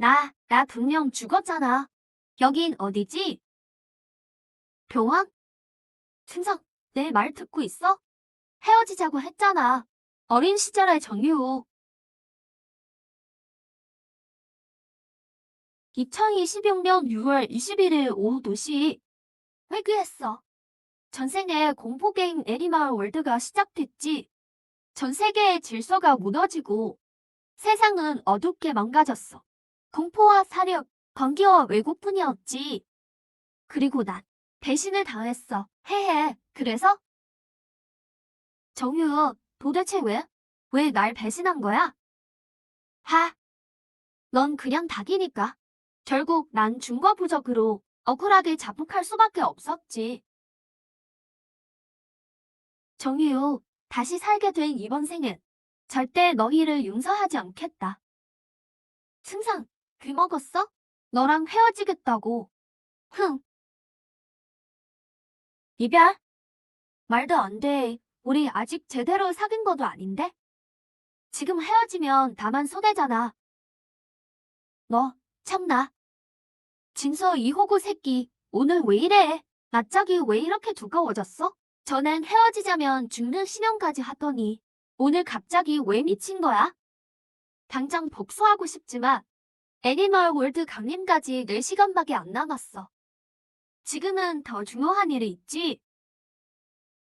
나 분명 죽었잖아. 여긴 어디지? 병원? 승석, 내 말 듣고 있어? 헤어지자고 했잖아. 어린 시절의 정유. 2026년 6월 21일 오후 2시 회귀했어. 전생에 공포게임 애니멀 월드가 시작됐지. 전 세계의 질서가 무너지고 세상은 어둡게 망가졌어. 공포와 사력, 번개와 왜곡뿐이었지. 그리고 난 배신을 당했어. 헤헤. 그래서? 정유, 도대체 왜? 왜 날 배신한 거야? 하, 넌 그냥 닭이니까. 결국 난 중과 부적으로 억울하게 자폭할 수밖에 없었지. 정유, 다시 살게 된 이번 생엔 절대 너희를 용서하지 않겠다. 승상, 글 먹었어? 너랑 헤어지겠다고. 흥, 이별? 말도 안 돼. 우리 아직 제대로 사귄 것도 아닌데? 지금 헤어지면 나만 손해잖아. 너, 참나. 진서 이 호구 새끼, 오늘 왜 이래? 낯짝이 왜 이렇게 두꺼워졌어? 전엔 헤어지자면 죽는 신용까지 하더니 오늘 갑자기 왜 미친 거야? 당장 복수하고 싶지만 애니멀 월드 강림까지 4시간밖에 안 남았어. 지금은 더 중요한 일이 있지.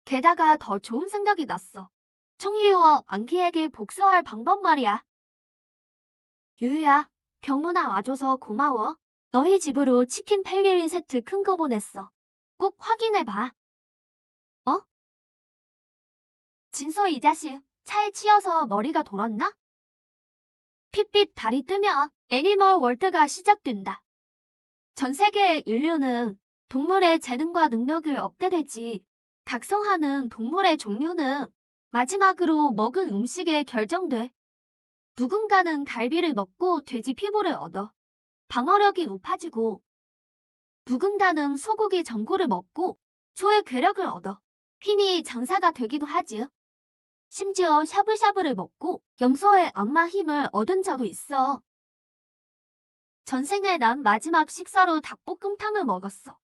게다가 더 좋은 생각이 났어. 청유와 안기에게 복수할 방법 말이야. 유유야, 병문안 와줘서 고마워. 너희 집으로 치킨 펠리린 세트 큰 거 보냈어. 꼭 확인해봐. 어? 진서 이 자식, 차에 치여서 머리가 돌았나? 핏빛 달이 뜨면 애니멀 월드가 시작된다. 전 세계의 인류는 동물의 재능과 능력을 업데이트되지. 각성하는 동물의 종류는 마지막으로 먹은 음식에 결정돼. 누군가는 갈비를 먹고 돼지 피부를 얻어 방어력이 높아지고, 누군가는 소고기 전골을 먹고 소의 괴력을 얻어 힘이 장사가 되기도 하지. 심지어 샤브샤브를 먹고 염소의 악마 힘을 얻은 자도 있어. 전생에 난 마지막 식사로 닭볶음탕을 먹었어.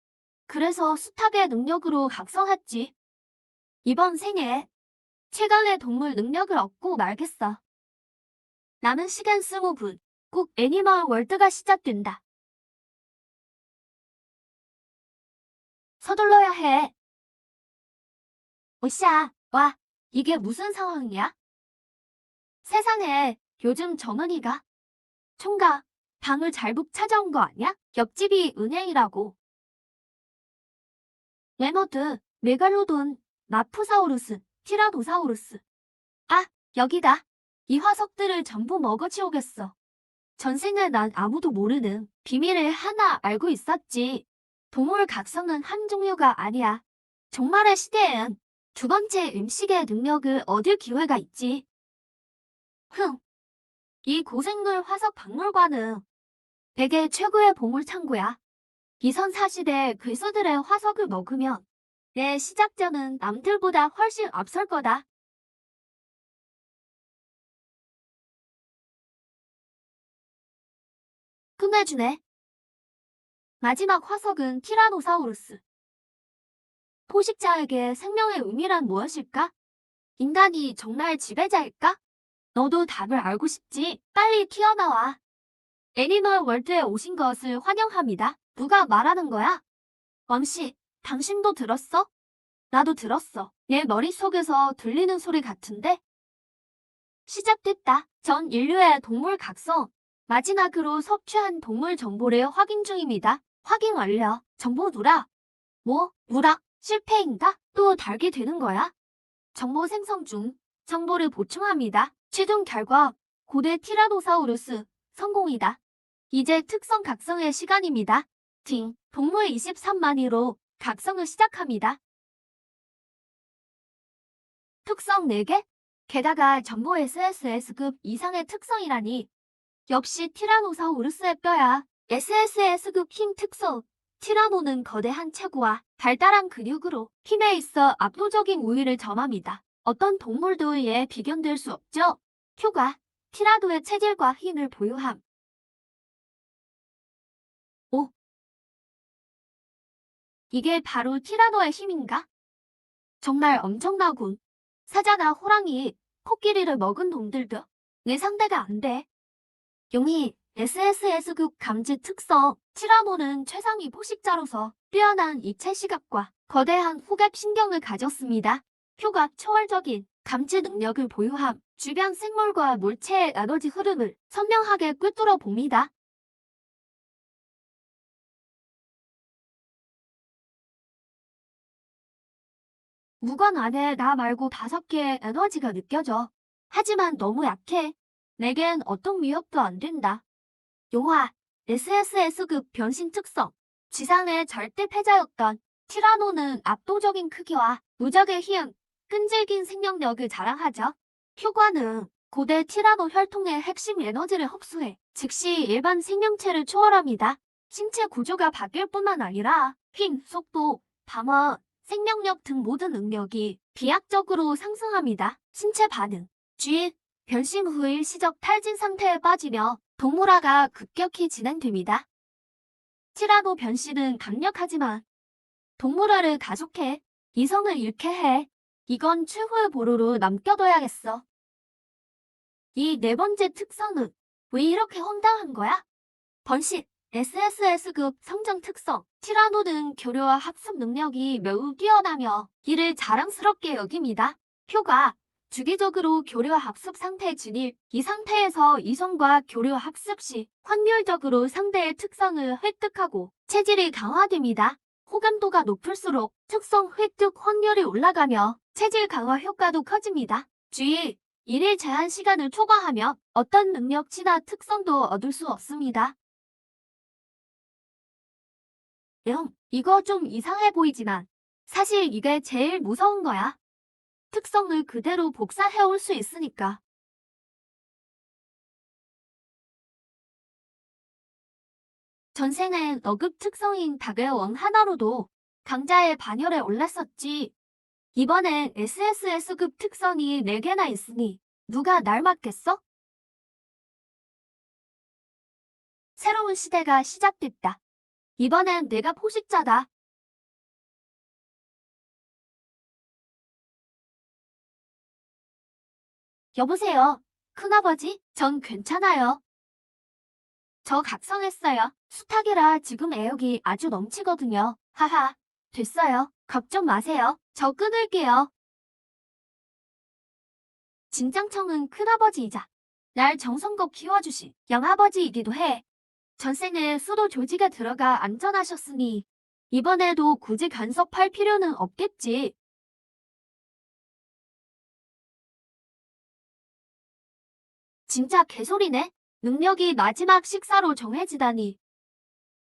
그래서 수탉의 능력으로 각성했지. 이번 생에 최강의 동물 능력을 얻고 말겠어. 남은 시간 20분, 꼭 애니멀 월드가 시작된다. 서둘러야 해. 오샤, 와, 이게 무슨 상황이야? 세상에, 요즘 정은이가 총각, 방을 잘못 찾아온 거 아니야? 옆집이 은행이라고. 레머드, 메갈로돈, 마푸사우루스, 티라노사우루스. 아, 여기다. 이 화석들을 전부 먹어치우겠어. 전생에 난 아무도 모르는 비밀을 하나 알고 있었지. 동물 각성은 한 종류가 아니야. 종말의 시대엔 두 번째 음식의 능력을 얻을 기회가 있지. 흥, 이 고생물 화석 박물관은 세계 최고의 보물 창고야. 기선사시대 괴수들의 화석을 먹으면 내 시작점은 남들보다 훨씬 앞설 거다. 끝내주네. 마지막 화석은 티라노사우루스. 포식자에게 생명의 의미란 무엇일까? 인간이 정말 지배자일까? 너도 답을 알고 싶지? 빨리 튀어나와. 애니멀 월드에 오신 것을 환영합니다. 누가 말하는 거야? 왕씨, 당신도 들었어? 나도 들었어. 얘 머릿속에서 들리는 소리 같은데? 시작됐다. 전 인류의 동물 각성. 마지막으로 섭취한 동물 정보를 확인 중입니다. 확인 완료. 정보 누락. 뭐? 누락? 실패인가? 또 달게 되는 거야? 정보 생성 중. 정보를 보충합니다. 최종 결과. 고대 티라노사우루스. 성공이다. 이제 특성 각성의 시간입니다. 동물 23마리로 각성을 시작합니다. 특성 4개? 게다가 전부 SSS급 이상의 특성이라니. 역시 티라노사우루스의 뼈야. SSS급 힘 특성. 티라노는 거대한 체구와 발달한 근육으로 힘에 있어 압도적인 우위를 점합니다. 어떤 동물도 이에 비견될 수 없죠. 효과. 티라노의 체질과 힘을 보유함. 이게 바로 티라노의 힘인가? 정말 엄청나군. 사자나 호랑이, 코끼리를 먹은 놈들도 내 상대가 안 돼. 용이 SSS급 감지 특성 티라노는 최상위 포식자로서 뛰어난 입체 시각과 거대한 후각 신경을 가졌습니다. 효과 초월적인 감지 능력을 보유함, 주변 생물과 물체의 에너지 흐름을 선명하게 꿰뚫어 봅니다. 무관 안에 나 말고 5개의 에너지가 느껴져. 하지만 너무 약해. 내겐 어떤 위협도 안 된다. 용화, SSS급 변신 특성. 지상의 절대 패자였던 티라노는 압도적인 크기와 무적의 힘, 끈질긴 생명력을 자랑하죠. 효과는 고대 티라노 혈통의 핵심 에너지를 흡수해 즉시 일반 생명체를 초월합니다. 신체 구조가 바뀔 뿐만 아니라 힘, 속도, 방어, 생명력 등 모든 능력이 비약적으로 상승합니다. 신체 반응, 쥐, 변신 후 일시적 탈진 상태에 빠지며 동물화가 급격히 진행됩니다. 티라노 변신은 강력하지만 동물화를 가속해 이성을 잃게 해. 이건 최후의 보루로 남겨둬야겠어. 이 네 번째 특성은 왜 이렇게 황당한 거야? 번식, SSS급 성장 특성, 티라노는 교류와 학습 능력이 매우 뛰어나며 이를 자랑스럽게 여깁니다. 효과, 주기적으로 교류와 학습 상태 진입, 이 상태에서 이성과 교류와 학습 시 확률적으로 상대의 특성을 획득하고 체질이 강화됩니다. 호감도가 높을수록 특성 획득 확률이 올라가며 체질 강화 효과도 커집니다. 주의! 일일 제한 시간을 초과하며 어떤 능력치나 특성도 얻을 수 없습니다. 이거 좀 이상해 보이지만 사실 이게 제일 무서운 거야. 특성을 그대로 복사해올 수 있으니까. 전생엔 어급 특성인 닭의 원 하나로도 강자의 반열에 올랐었지. 이번엔 SSS급 특성이 4개나 있으니 누가 날 맞겠어? 새로운 시대가 시작됐다. 이번엔 내가 포식자다. 여보세요, 큰아버지? 전 괜찮아요. 저 각성했어요. 수탉이라 지금 애욕이 아주 넘치거든요. 하하, 됐어요. 걱정 마세요. 저 끊을게요. 진장청은 큰아버지이자 날 정성껏 키워주신 영아버지이기도 해. 전생에 수도 조지가 들어가 안전하셨으니 이번에도 굳이 간섭할 필요는 없겠지. 진짜 개소리네. 능력이 마지막 식사로 정해지다니.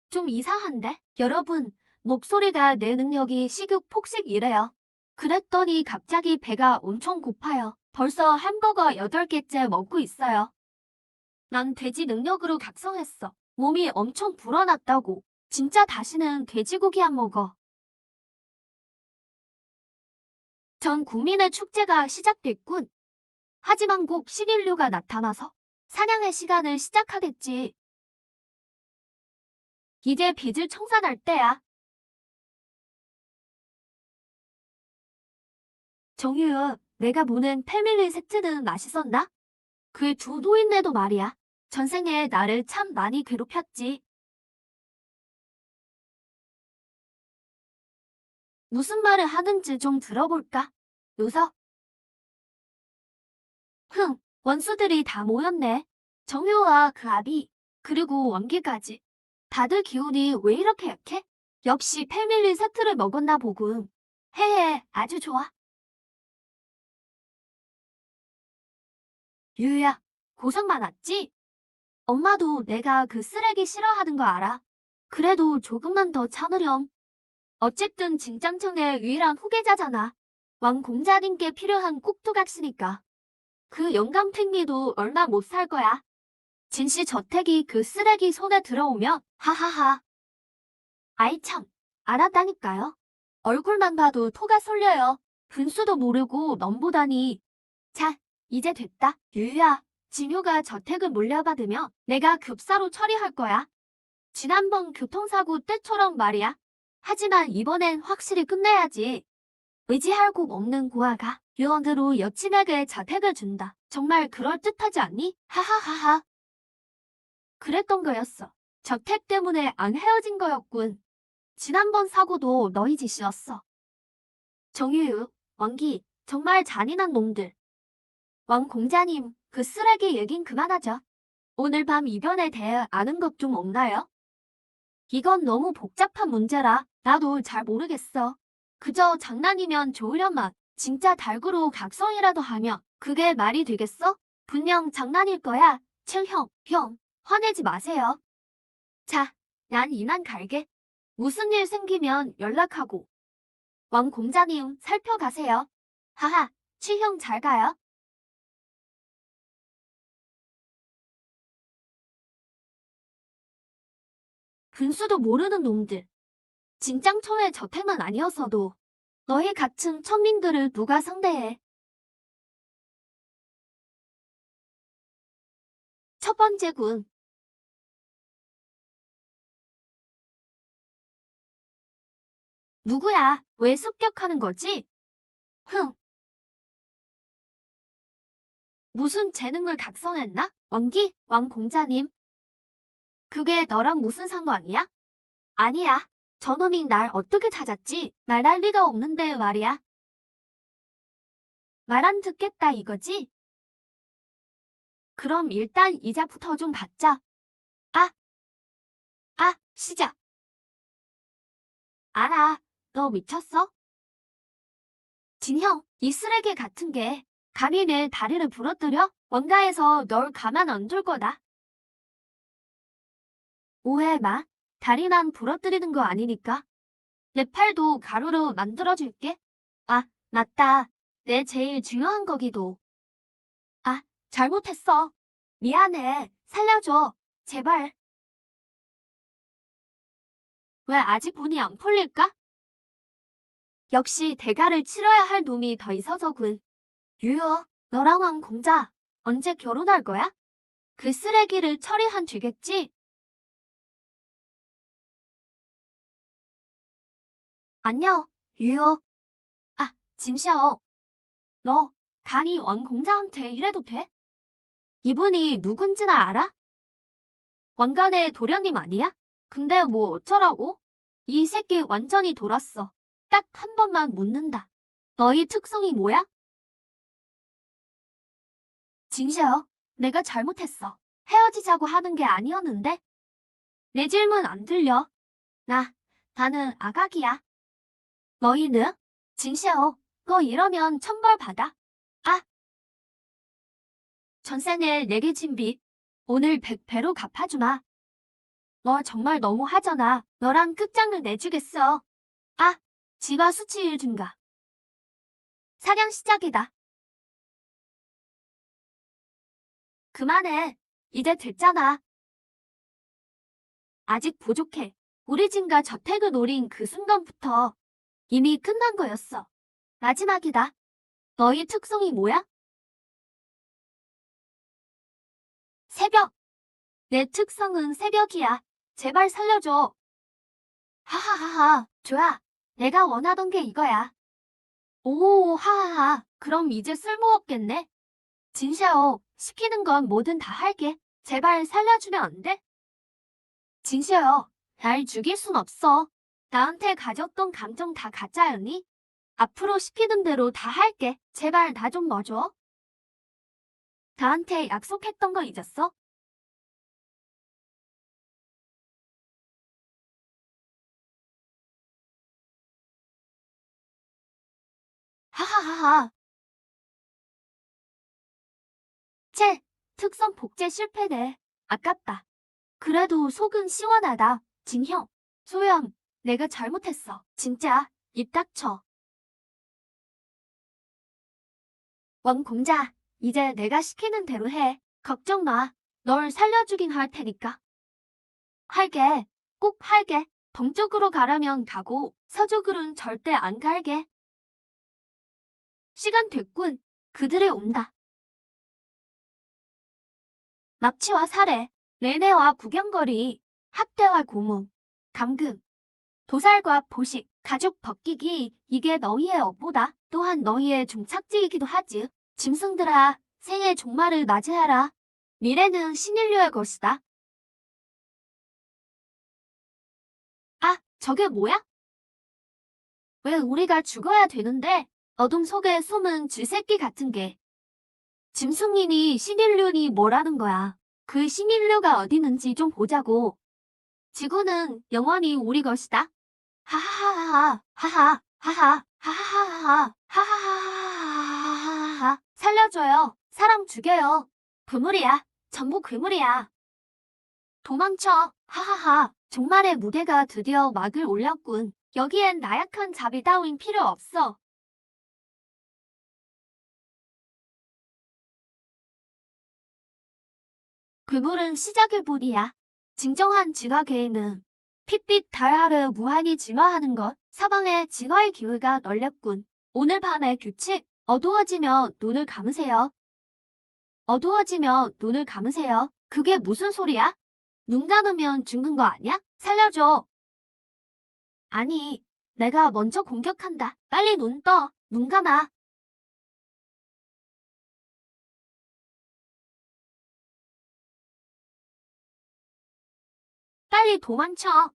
좀 이상한데? 여러분, 목소리가 내 능력이 시급 폭식이래요. 그랬더니 갑자기 배가 엄청 고파요. 벌써 햄버거 8개째 먹고 있어요. 난 돼지 능력으로 각성했어. 몸이 엄청 불어났다고. 진짜 다시는 돼지고기 안 먹어. 전 국민의 축제가 시작됐군. 하지만 곧 식인류가 나타나서 사냥의 시간을 시작하겠지. 이제 빚을 청산할 때야. 정유야, 내가 보낸 패밀리 세트는 맛있었나? 그 두 노인네도 말이야. 전생에 나를 참 많이 괴롭혔지. 무슨 말을 하는지 좀 들어볼까? 웃어. 원수들이 다 모였네. 정효와 그 아비, 그리고 원기까지. 다들 기운이 왜 이렇게 약해? 역시 패밀리 세트를 먹었나 보군. 헤헤, 아주 좋아. 유야, 고생 많았지? 엄마도 내가 그 쓰레기 싫어하는 거 알아. 그래도 조금만 더 참으렴. 어쨌든 진짱청의 유일한 후계자잖아. 왕공자님께 필요한 꼭두각시니까. 그 영감탱리도 얼마 못 살 거야. 진씨 저택이 그 쓰레기 손에 들어오면 하하하. 아이 참, 알았다니까요. 얼굴만 봐도 토가 쏠려요. 분수도 모르고 넘보다니. 자, 이제 됐다. 유유야, 진유가 저택을 물려받으면 내가 급사로 처리할 거야. 지난번 교통사고 때처럼 말이야. 하지만 이번엔 확실히 끝내야지. 의지할 곳 없는 고아가 유언으로 여친에게 자택을 준다. 정말 그럴듯하지 않니? 하하하하. 그랬던 거였어. 저택 때문에 안 헤어진 거였군. 지난번 사고도 너희 짓이었어. 정유유, 왕기, 정말 잔인한 놈들. 왕 공자님, 그 쓰레기 얘긴 그만하자. 오늘 밤 이변에 대해 아는 것 좀 없나요? 이건 너무 복잡한 문제라 나도 잘 모르겠어. 그저 장난이면 좋으련만 진짜 달구로 각성이라도 하면 그게 말이 되겠어? 분명 장난일 거야. 형, 화내지 마세요. 자, 난 이만 갈게. 무슨 일 생기면 연락하고. 왕 공자님 살펴가세요. 하하, 칠형 잘 가요. 분수도 모르는 놈들. 진짱초의 저택만 아니었어도 너희 같은 천민들을 누가 상대해. 첫 번째군. 누구야? 왜 습격하는 거지? 흥, 무슨 재능을 각성했나? 왕기, 왕 공자님. 그게 너랑 무슨 상관이야? 아니야. 저놈이 날 어떻게 찾았지? 말할 리가 없는데 말이야. 말 안 듣겠다 이거지? 그럼 일단 이자부터 좀 받자. 아, 시작. 알아. 너 미쳤어? 진형, 이 쓰레기 같은 게 감히 내 다리를 부러뜨려? 원가에서 널 가만 안 둘 거다. 오해 마. 다리 난 부러뜨리는 거 아니니까. 내 팔도 가루로 만들어줄게. 아, 맞다. 내 제일 중요한 거기도. 아, 잘못했어. 미안해. 살려줘. 제발. 왜 아직 본이 안 풀릴까? 역시 대가를 치러야 할 놈이 더 있어서군. 유여, 너랑 왕 공자 언제 결혼할 거야? 그 쓰레기를 처리한 뒤겠지? 안녕, 유여. 아, 짐샤오. 너 감히 왕 공자한테 이래도 돼? 이분이 누군지나 알아? 왕관의 도련님 아니야? 근데 뭐 어쩌라고? 이 새끼 완전히 돌았어. 딱 한 번만 묻는다. 너희 특성이 뭐야? 진샤오, 내가 잘못했어. 헤어지자고 하는 게 아니었는데? 내 질문 안 들려. 나, 나는 아각이야. 너희는? 진샤오, 너 이러면 천벌 받아. 아, 전생에 내게 진 빚. 오늘 100배로 갚아주마. 너 정말 너무 하잖아. 너랑 끝장을 내주겠어. 아, 지가 수치일 준가. 사냥 시작이다. 그만해. 이제 됐잖아. 아직 부족해. 우리 진가 저택을 노린 그 순간부터 이미 끝난 거였어. 마지막이다. 너희 특성이 뭐야? 새벽. 내 특성은 새벽이야. 제발 살려줘. 하하하하. 좋아. 내가 원하던 게 이거야. 오, 하하하. 그럼 이제 쓸모없겠네. 진샤오, 시키는 건 뭐든 다 할게. 제발 살려주면 안 돼? 진샤오, 날 죽일 순 없어. 나한테 가졌던 감정 다 가짜였니? 앞으로 시키는 대로 다 할게. 제발 나 좀 넣어줘. 나한테 약속했던 거 잊었어? 하하하하. 채, 특성 복제 실패네. 아깝다. 그래도 속은 시원하다. 진형, 소영, 내가 잘못했어. 진짜, 입 닥쳐. 왕공자, 이제 내가 시키는 대로 해. 걱정 마. 널 살려주긴 할 테니까. 할게. 꼭 할게. 동쪽으로 가라면 가고 서쪽으로는 절대 안 갈게. 시간 됐군. 그들이 온다. 납치와 살해, 매매와 구경거리, 학대와 고문, 감금. 도살과 포식, 가죽 벗기기, 이게 너희의 업보다. 또한 너희의 종착지이기도 하지. 짐승들아, 생의 종말을 맞이하라. 미래는 신인류의 것이다. 아, 저게 뭐야? 왜 우리가 죽어야 되는데? 어둠 속에 숨은 쥐새끼 같은 게. 짐승이니 신인류니 뭐라는 거야. 그 신인류가 어디 있는지 좀 보자고. 지구는 영원히 우리 것이다. 하하하하, 하하, 하하, 하하하하, 하하하하하하하하. 살려줘요. 사람 죽여요. 괴물이야. 전부 괴물이야. 도망쳐. 하하하. 종말의 무대가 드디어 막을 올렸군. 여기엔 나약한 자비 따윈 필요 없어. 괴물은 시작일 뿐이야. 진정한 진화계에는 핏빛 달 아래 무한히 진화하는 것, 사방에 진화의 기회가 널렸군. 오늘 밤의 규칙, 어두워지면 눈을 감으세요. 어두워지면 눈을 감으세요. 그게 무슨 소리야? 눈 감으면 죽는 거 아니야? 살려줘. 아니, 내가 먼저 공격한다. 빨리 눈 떠. 눈 감아. 빨리 도망쳐.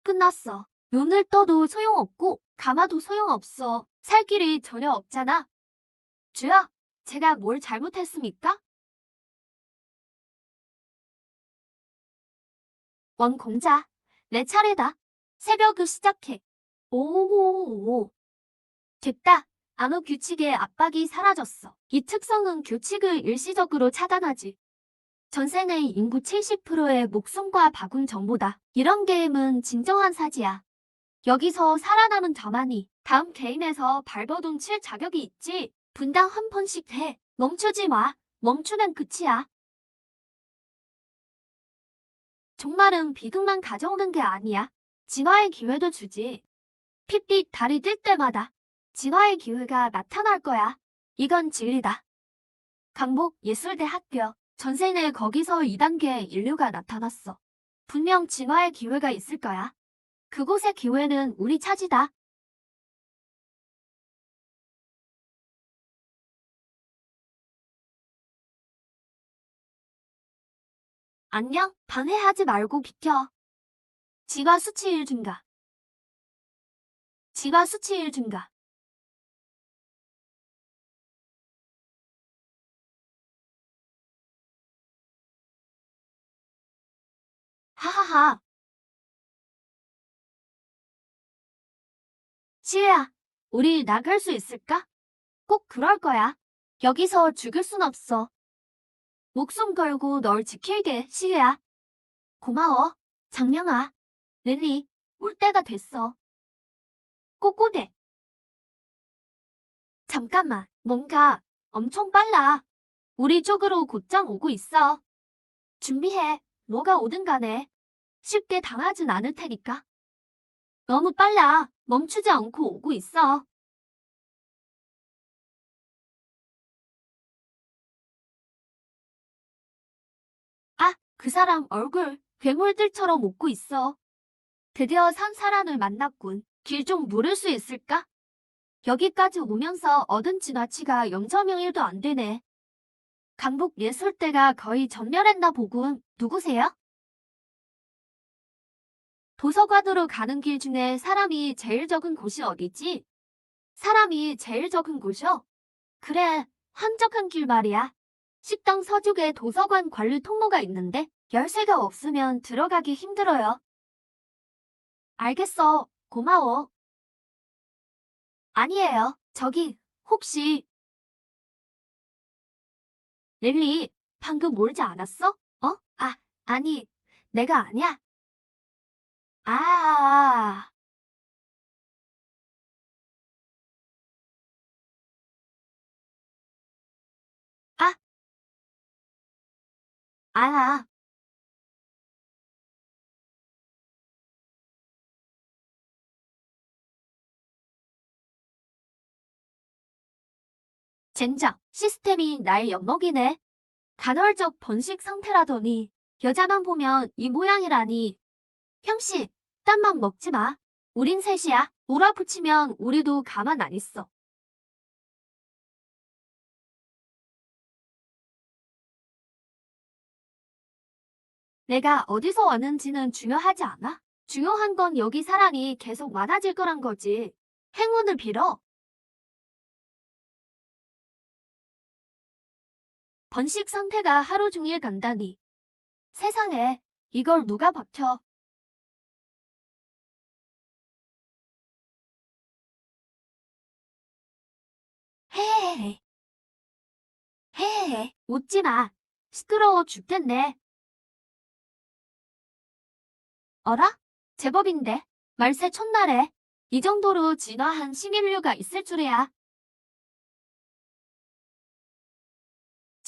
끝났어. 눈을 떠도 소용없고 감아도 소용없어. 살 길이 전혀 없잖아. 주야, 제가 뭘 잘못했습니까? 왕공자, 내 차례다. 새벽을 시작해. 오오오오. 됐다. 암흑 규칙의 압박이 사라졌어. 이 특성은 규칙을 일시적으로 차단하지. 전생의 인구 70%의 목숨과 바군 정보다. 이런 게임은 진정한 사지야. 여기서 살아남은 자만이 다음 게임에서 발버둥 칠 자격이 있지. 분당 한 번씩 해. 멈추지 마. 멈추면 끝이야. 종말은 비극만 가져오는 게 아니야. 진화의 기회도 주지. 핏빛 달이 뜰 때마다 진화의 기회가 나타날 거야. 이건 진리다. 강복 예술대 학교. 전생에 거기서 2단계의 인류가 나타났어. 분명 진화의 기회가 있을 거야. 그곳의 기회는 우리 차지다. 안녕, 방해하지 말고 비켜. 지가 수치일 증가. 지가 수치일 증가. 하하하. 시우야, 우리 나갈 수 있을까? 꼭 그럴 거야. 여기서 죽일 순 없어. 목숨 걸고 널 지킬게, 시우야. 고마워. 장량아. 릴리, 올 때가 됐어. 꼬꼬대. 잠깐만, 뭔가 엄청 빨라. 우리 쪽으로 곧장 오고 있어. 준비해. 뭐가 오든 간에. 쉽게 당하진 않을 테니까. 너무 빨라. 멈추지 않고 오고 있어. 아, 그 사람 얼굴 괴물들처럼 웃고 있어. 드디어 산 사람을 만났군. 길 좀 물을 수 있을까? 여기까지 오면서 얻은 진화치가 0.01도 안 되네. 강북 예술대가 거의 전멸했나 보군. 누구세요? 도서관으로 가는 길 중에 사람이 제일 적은 곳이 어디지? 사람이 제일 적은 곳이요? 그래, 한적한 길 말이야. 식당 서쪽에 도서관 관리 통로가 있는데 열쇠가 없으면 들어가기 힘들어요. 알겠어. 고마워. 아니에요. 저기, 혹시 릴리, 방금 울지 않았어? 어? 아, 아니, 내가 아니야. 아, 아, 아, 젠장, 시스템이 날 엿먹이네. 간헐적 번식 상태라더니 여자만 보면 이 모양이라니. 형씨, 딴맘 먹지 마. 우린 셋이야. 몰아붙이면 우리도 가만 안 있어. 내가 어디서 왔는지는 중요하지 않아. 중요한 건 여기 사람이 계속 많아질 거란 거지. 행운을 빌어. 번식 상태가 하루 종일 간다니. 세상에, 이걸 누가 버텨. 헤헤헤. 헤헤헤. 웃지 마. 시끄러워 죽겠네. 어라? 제법인데. 말세 첫날에 이 정도로 진화한 신인류가 있을 줄이야.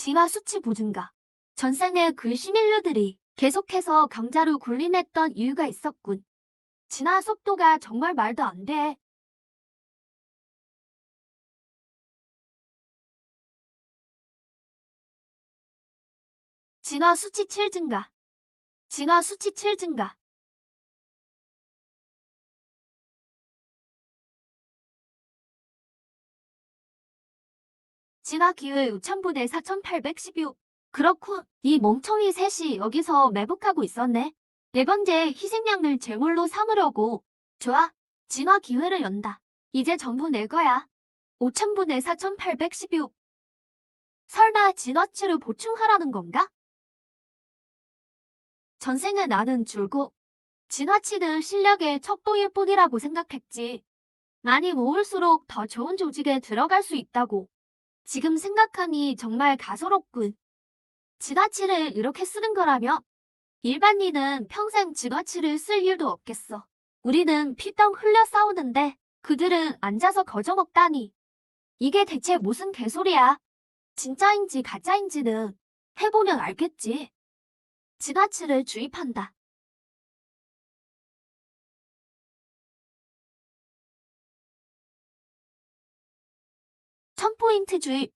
진화 수치 보증가. 전생에 그 신인류들이 계속해서 강자로 군림했던 이유가 있었군. 진화 속도가 정말 말도 안 돼. 진화 수치 7 증가. 진화 수치 7 증가. 진화 기회 5,000분의 4,816. 그렇군. 이 멍청이 셋이 여기서 매복하고 있었네. 네 번째 희생양을 제물로 삼으려고. 좋아. 진화 기회를 연다. 이제 전부 내 거야. 5,000분의 4,816. 설마 진화치를 보충하라는 건가? 전생에 나는 줄고 진화치는 실력의 척도일 뿐이라고 생각했지. 많이 모을수록 더 좋은 조직에 들어갈 수 있다고. 지금 생각하니 정말 가소롭군. 진화치를 이렇게 쓰는 거라며? 일반인은 평생 진화치를 쓸 일도 없겠어. 우리는 피땀 흘려 싸우는데 그들은 앉아서 거저 먹다니. 이게 대체 무슨 개소리야. 진짜인지 가짜인지는 해보면 알겠지. 진화치를 주입한다. 1000포인트 주입.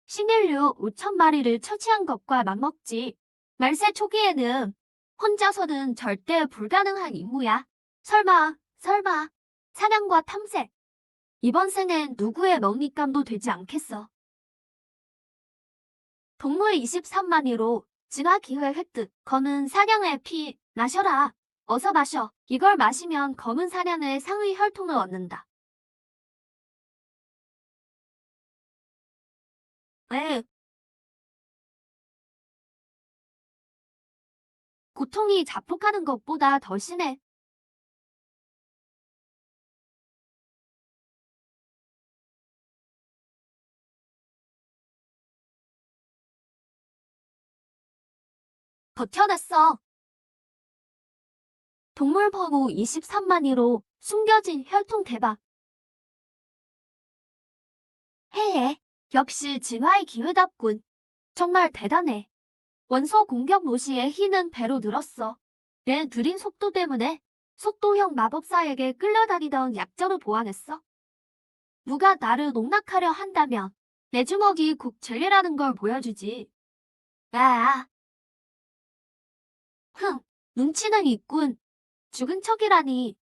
신인류 5,000마리를 처치한 것과 맞먹지. 말세 초기에는 혼자서는 절대 불가능한 임무야. 설마, 사냥과 탐색. 이번 생엔 누구의 먹잇감도 되지 않겠어. 동물 23마리로 진화 기회 획득. 검은 사냥의 피, 마셔라. 어서 마셔. 이걸 마시면 검은 사냥의 상위 혈통을 얻는다. 에, 고통이 자폭하는 것보다 더 심해. 버텨냈어. 동물 버구 23마리로 숨겨진 혈통 대박. 헤헤, 역시 진화의 기회답군. 정말 대단해. 원소 공격 모시의 희는 배로 늘었어. 내 느린 속도 때문에 속도형 마법사에게 끌려다니던 약점을 보완했어. 누가 나를 농락하려 한다면 내 주먹이 국 젤리라는 걸 보여주지. 아, 눈치는 있군. 죽은 척이라니.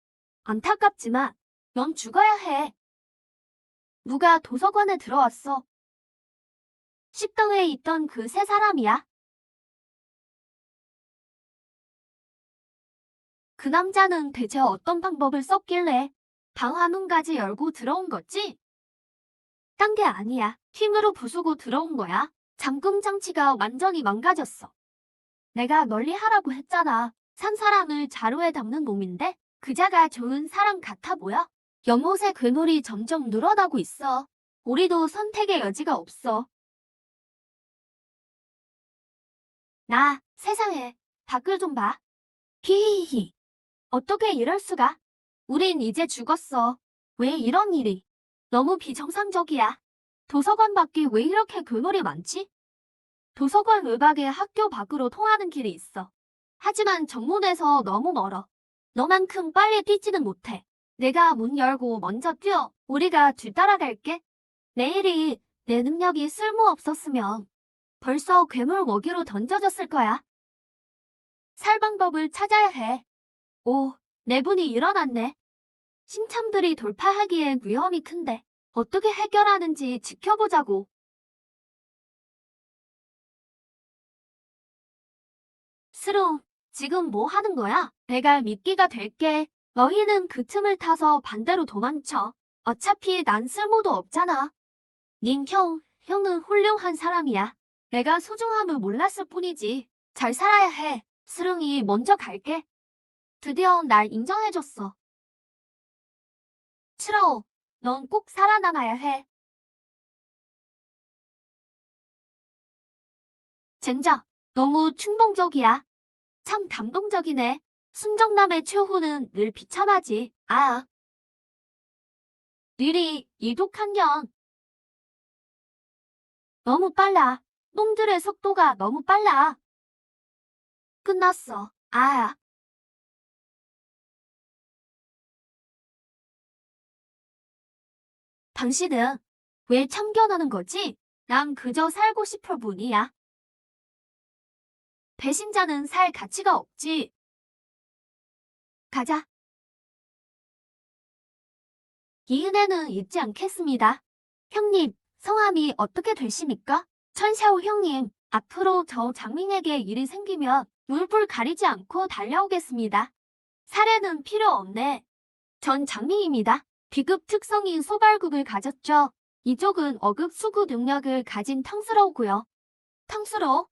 안타깝지만 넌 죽어야 해. 누가 도서관에 들어왔어. 식당에 있던 그 세 사람이야. 그 남자는 대체 어떤 방법을 썼길래 방 화문까지 열고 들어온 거지? 딴 게 아니야. 힘으로 부수고 들어온 거야. 잠금 장치가 완전히 망가졌어. 내가 널리 하라고 했잖아. 산 사람을 자루에 담는 놈인데 그자가 좋은 사람 같아 보여? 연못의 괴물이 점점 늘어나고 있어. 우리도 선택의 여지가 없어. 나 세상에 밖을 좀 봐. 히히히. 어떻게 이럴 수가? 우린 이제 죽었어. 왜 이런 일이? 너무 비정상적이야. 도서관 밖에 왜 이렇게 괴물이 많지? 도서관 외곽에 학교 밖으로 통하는 길이 있어. 하지만 정문에서 너무 멀어. 너만큼 빨리 뛰지는 못해. 내가 문 열고 먼저 뛰어. 우리가 뒤따라갈게. 내일이 내 능력이 쓸모없었으면 벌써 괴물 먹이로 던져졌을 거야. 살 방법을 찾아야 해. 오, 내분이 일어났네. 신참들이 돌파하기엔 위험이 큰데 어떻게 해결하는지 지켜보자고. 스롱, 지금 뭐 하는 거야? 내가 미끼가 될게. 너희는 그 틈을 타서 반대로 도망쳐. 어차피 난 쓸모도 없잖아. 형은 훌륭한 사람이야. 내가 소중함을 몰랐을 뿐이지. 잘 살아야 해. 스릉이 먼저 갈게. 드디어 날 인정해줬어. 싫어. 넌 꼭 살아남아야 해. 젠장, 너무 충동적이야. 참 감동적이네. 순정남의 최후는 늘 비참하지. 아, 릴이 이독한 년. 너무 빨라. 놈들의 속도가 너무 빨라. 끝났어. 아, 당신은 왜 참견하는 거지? 난 그저 살고 싶을 뿐이야. 배신자는 살 가치가 없지. 가자. 이 은혜는 잊지 않겠습니다. 형님, 성함이 어떻게 되십니까? 천샤오 형님, 앞으로 저 장민에게 일이 생기면 물불 가리지 않고 달려오겠습니다. 사례는 필요 없네. 전 장민입니다. 비급 특성인 소발국을 가졌죠. 이쪽은 어급 수구 능력을 가진 탕수로우고요. 탕수로,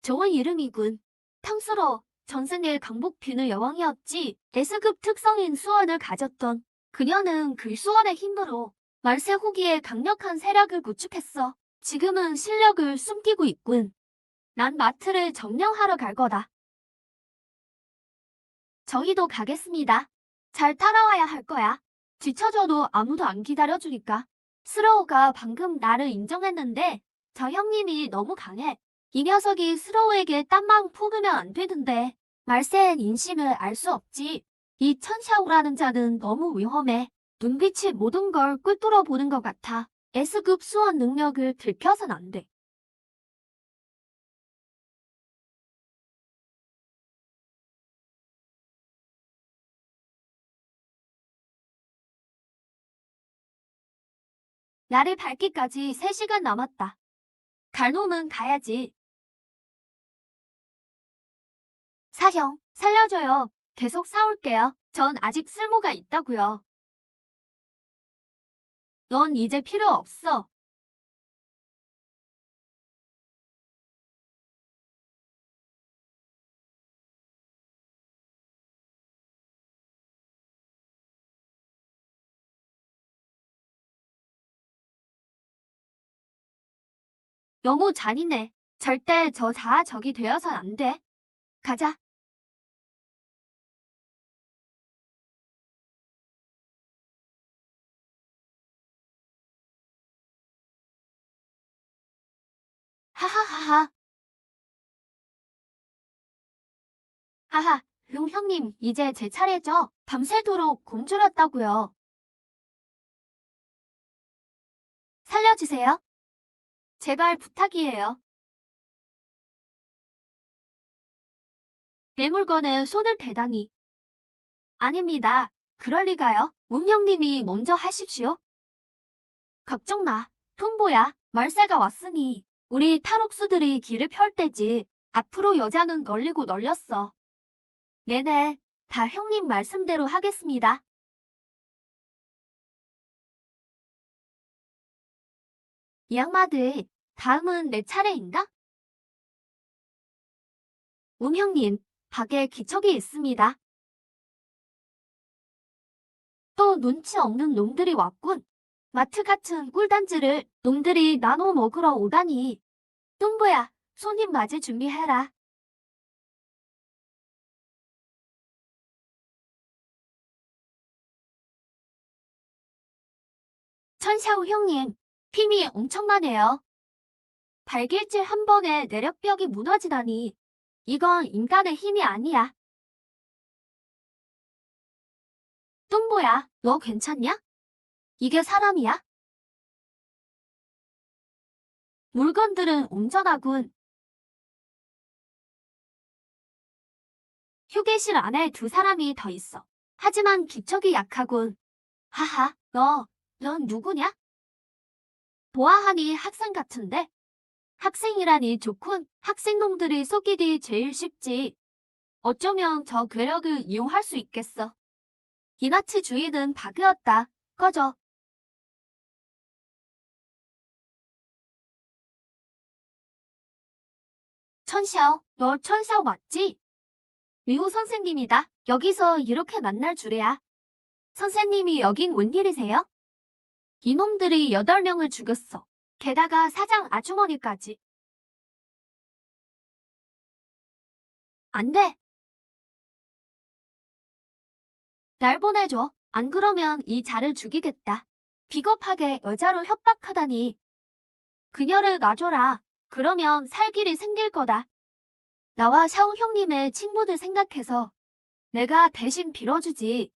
좋은 이름이군. 탕수로, 전생에 강복 비늘 여왕이었지. S급 특성인 수원을 가졌던 그녀는 그 수원의 힘으로 말세 후기에 강력한 세력을 구축했어. 지금은 실력을 숨기고 있군. 난 마트를 점령하러 갈 거다. 저희도 가겠습니다. 잘 따라와야 할 거야. 뒤쳐져도 아무도 안 기다려주니까. 스로우가 방금 나를 인정했는데 저 형님이 너무 강해. 이 녀석이 스로우에게 땀망 푸으면 안 되는데 말세엔 인심을 알 수 없지. 이 천샤오라는 자는 너무 위험해. 눈빛이 모든 걸 꿰뚫어 보는 것 같아. S급 수원 능력을 들켜선 안 돼. 나를 밟기까지 3시간 남았다. 갈 놈은 가야지. 사형, 살려줘요. 계속 싸울게요. 전 아직 쓸모가 있다고요. 넌 이제 필요 없어. 너무 잔인해. 절대 저 자아적이 되어선 안 돼. 가자. 하하하하. 하하. 형님, 이제 제 차례죠. 밤새도록 굶주렸다고요. 살려주세요. 제발 부탁이에요. 내 물건에 손을 대다니. 아닙니다. 그럴 리가요. 운영님이 먼저 하십시오. 걱정 마. 통보야. 말세가 왔으니 우리 탈옥수들이 길을 펼 때지. 앞으로 여자는 널리고 널렸어. 네네. 다 형님 말씀대로 하겠습니다. 이 양마들, 다음은 내 차례인가? 운형님, 박에 기척이 있습니다. 또 눈치 없는 놈들이 왔군. 마트 같은 꿀단지를 놈들이 나눠 먹으러 오다니. 뚱보야, 손님 맞을 준비해라. 천샤오 형님, 힘이 엄청나네요. 발길질 한 번에 내력벽이 무너지다니. 이건 인간의 힘이 아니야. 뚱보야, 너 괜찮냐? 이게 사람이야? 물건들은 온전하군. 휴게실 안에 두 사람이 더 있어. 하지만 기척이 약하군. 하하, 넌 누구냐? 보아하니 학생 같은데? 학생이라니 좋군. 학생놈들이 속이기 제일 쉽지. 어쩌면 저 괴력을 이용할 수 있겠어. 이나치 주인은 바그였다. 꺼져. 천샤오, 너 천샤오 맞지? 미호 선생님이다. 여기서 이렇게 만날 줄이야. 선생님이 여긴 웬일이세요? 이놈들이 8명을 죽였어. 게다가 사장 아주머니까지. 안 돼. 날 보내줘. 안 그러면 이 자를 죽이겠다. 비겁하게 여자로 협박하다니. 그녀를 놔줘라. 그러면 살 길이 생길 거다. 나와 샤오 형님의 친분을 생각해서 내가 대신 빌어주지.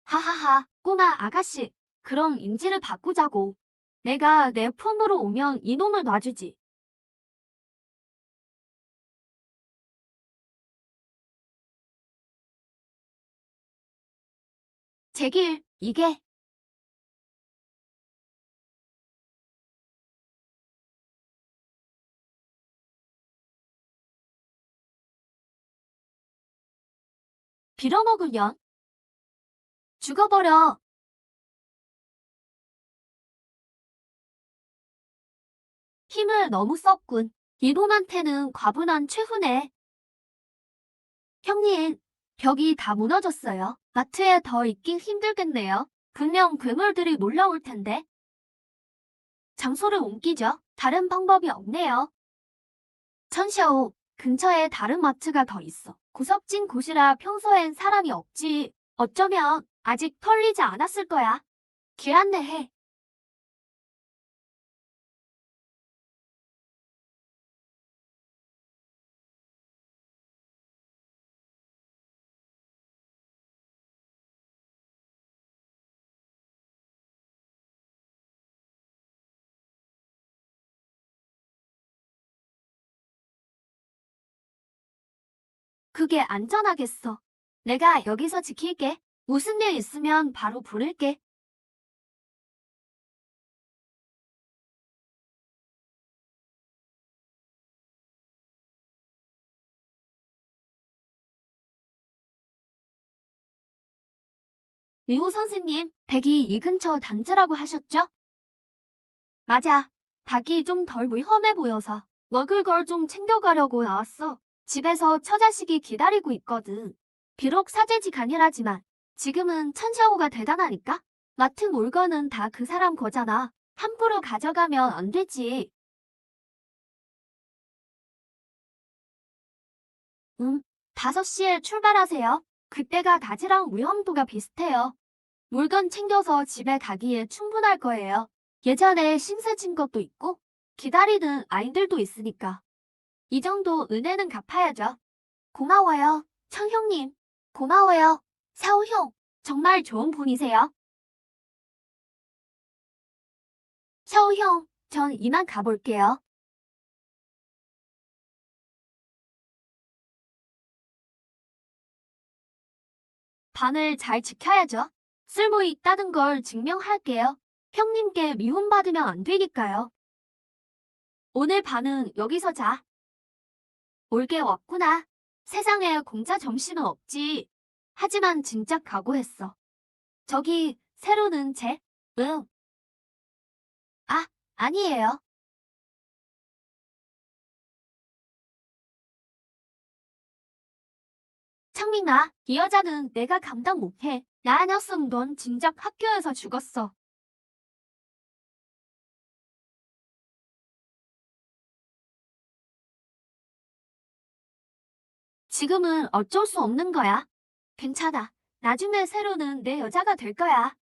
하하하, 꼬마 아가씨. 그럼 인지를 바꾸자고. 내가 내 품으로 오면 이놈을 놔주지. 제길, 이게 빌어먹으련 죽어버려. 힘을 너무 썼군. 이놈한테는 과분한 최후네. 형님, 벽이 다 무너졌어요. 마트에 더 있긴 힘들겠네요. 분명 괴물들이 몰려올 텐데. 장소를 옮기죠. 다른 방법이 없네요. 천샤오, 근처에 다른 마트가 더 있어. 구석진 곳이라 평소엔 사람이 없지. 어쩌면 아직 털리지 않았을 거야. 길 안내해. 그게 안전하겠어. 내가 여기서 지킬게. 무슨 일 있으면 바로 부를게. 미호 선생님, 댁이 이 근처 단지라고 하셨죠? 맞아. 닭이 좀 덜 위험해 보여서 먹을 걸 좀 챙겨가려고 나왔어. 집에서 처자식이 기다리고 있거든. 비록 사제지간이라지만 지금은 천샤오가 대단하니까. 마트 물건은 다 그 사람 거잖아. 함부로 가져가면 안 되지. 응, 5시에 출발하세요. 그때가 낮이랑 위험도가 비슷해요. 물건 챙겨서 집에 가기에 충분할 거예요. 예전에 신세 진 것도 있고 기다리는 아이들도 있으니까. 이 정도 은혜는 갚아야죠. 고마워요, 청 형님. 고마워요, 샤오 형. 정말 좋은 분이세요. 샤오 형, 전 이만 가볼게요. 반을 잘 지켜야죠. 쓸모 있다는 걸 증명할게요. 형님께 미움받으면 안 되니까요. 오늘 반은 여기서 자. 올게 왔구나. 세상에 공짜 점심은 없지. 하지만 진짜 각오했어. 저기, 새로는 제? 응. 아, 아니에요. 창민아, 이 여자는 내가 감당 못해. 나 아니었으면 넌 진작 학교에서 죽었어. 지금은 어쩔 수 없는 거야. 괜찮아. 나중에 새로는 내 여자가 될 거야.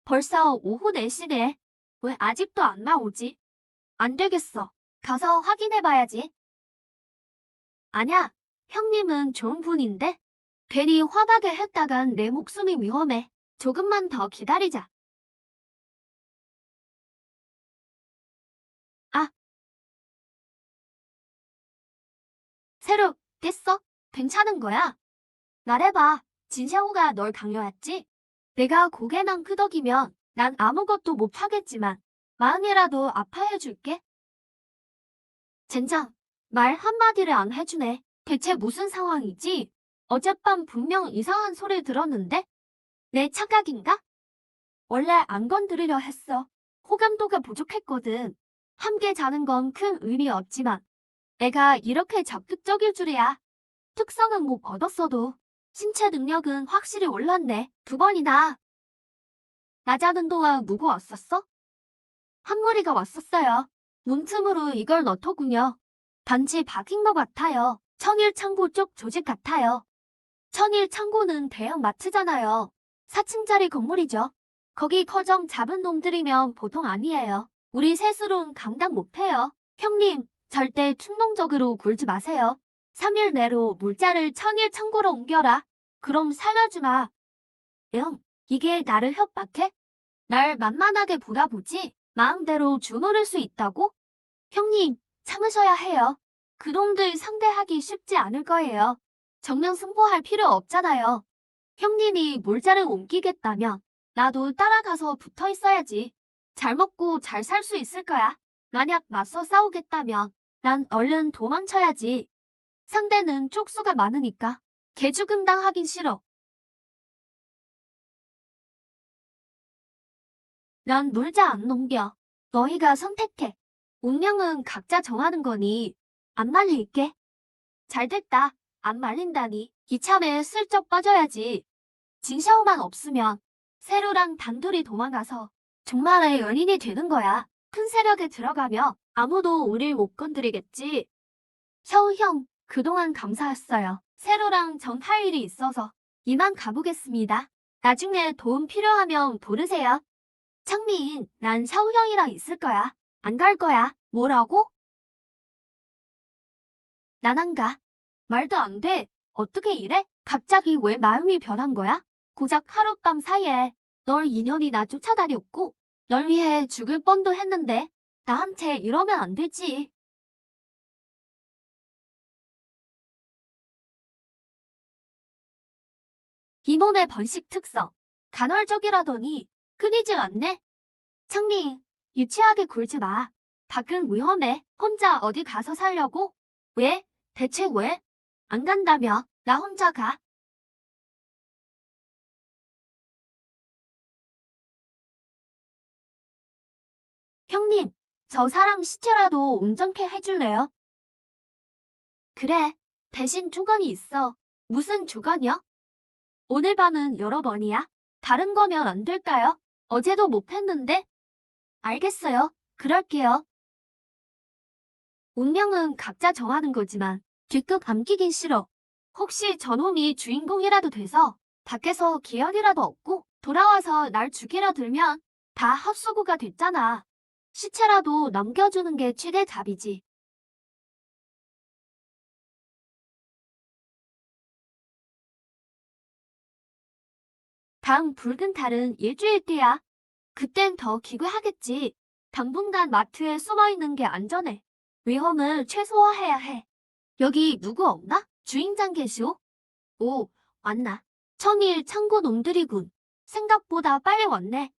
벌써 오후 4시네. 왜 아직도 안 나오지? 안 되겠어. 가서 확인해 봐야지. 아냐, 형님은 좋은 분인데? 괜히 화나게 했다간 내 목숨이 위험해. 조금만 더 기다리자. 아, 새로 깼어? 괜찮은 거야? 말해봐. 진샤오가 널 강요했지? 내가 고개만 끄덕이면 난 아무것도 못하겠지만 마음이라도 아파해줄게. 젠장, 말 한마디를 안 해주네. 대체 무슨 상황이지? 어젯밤 분명 이상한 소리 들었는데? 내 착각인가? 원래 안 건드리려 했어. 호감도가 부족했거든. 함께 자는 건 큰 의미 없지만 내가 이렇게 적극적일 줄이야. 특성은 못 얻었어도 신체 능력은 확실히 올랐네. 2번이나. 나 자는 동안 누구 왔었어? 한 무리가 왔었어요. 문틈으로 이걸 넣더군요. 단지 박힌 것 같아요. 청일창고 쪽 조직 같아요. 청일창고는 대형 마트잖아요. 4층짜리 건물이죠. 거기 커정 잡은 놈들이면 보통 아니에요. 우리 셋으론 감당 못해요. 형님, 절대 충동적으로 굴지 마세요. 3일 내로 물자를 청일창고로 옮겨라. 그럼 살려주마. 응, 이게 나를 협박해? 날 만만하게 보다보지? 마음대로 주무를 수 있다고? 형님, 참으셔야 해요. 그놈들 상대하기 쉽지 않을 거예요. 정면 승부할 필요 없잖아요. 형님이 몰자를 옮기겠다면 나도 따라가서 붙어 있어야지. 잘 먹고 잘 살 수 있을 거야. 만약 맞서 싸우겠다면 난 얼른 도망쳐야지. 상대는 쪽수가 많으니까 개죽음 당하긴 싫어. 난 놀자 안 넘겨. 너희가 선택해. 운명은 각자 정하는 거니 안 말릴게. 잘됐다. 안 말린다니. 이참에 슬쩍 빠져야지. 진샤오만 없으면 세로랑 단둘이 도망가서 정말의 연인이 되는 거야. 큰 세력에 들어가면 아무도 우릴 못 건드리겠지. 샤오 형, 그동안 감사했어요. 세로랑 전 할 일이 있어서 이만 가보겠습니다. 나중에 도움 필요하면 부르세요. 창민, 난 샤오 형이랑 있을 거야. 안 갈 거야. 뭐라고? 난 안 가. 말도 안 돼. 어떻게 이래? 갑자기 왜 마음이 변한 거야? 고작 하룻밤 사이에 널 2년이나 쫓아다녔고 널 위해 죽을 뻔도 했는데 나한테 이러면 안 되지. 이 몸의 번식 특성. 간헐적이라더니 끊이질 않네. 창리, 유치하게 굴지 마. 밖은 위험해. 혼자 어디 가서 살려고? 왜? 대체 왜? 안 간다며. 나 혼자 가. 형님, 저 사람 시체라도 운전케 해줄래요? 그래. 대신 조건이 있어. 무슨 조건이요? 오늘 밤은 여러 번이야. 다른 거면 안 될까요? 어제도 못 했는데? 알겠어요. 그럴게요. 운명은 각자 정하는 거지만 뒷극 암기긴 싫어. 혹시 저놈이 주인공이라도 돼서 밖에서 기억이라도 얻고 돌아와서 날 죽이려 들면 다 헛수고가 됐잖아. 시체라도 넘겨주는 게 최대 답이지. 다음 붉은 달은 일주일 뒤야. 그땐 더 기구하겠지. 당분간 마트에 숨어있는 게 안전해. 위험을 최소화해야 해. 여기 누구 없나? 주인장 계시오? 오, 왔나? 천일 창고 놈들이군. 생각보다 빨리 왔네.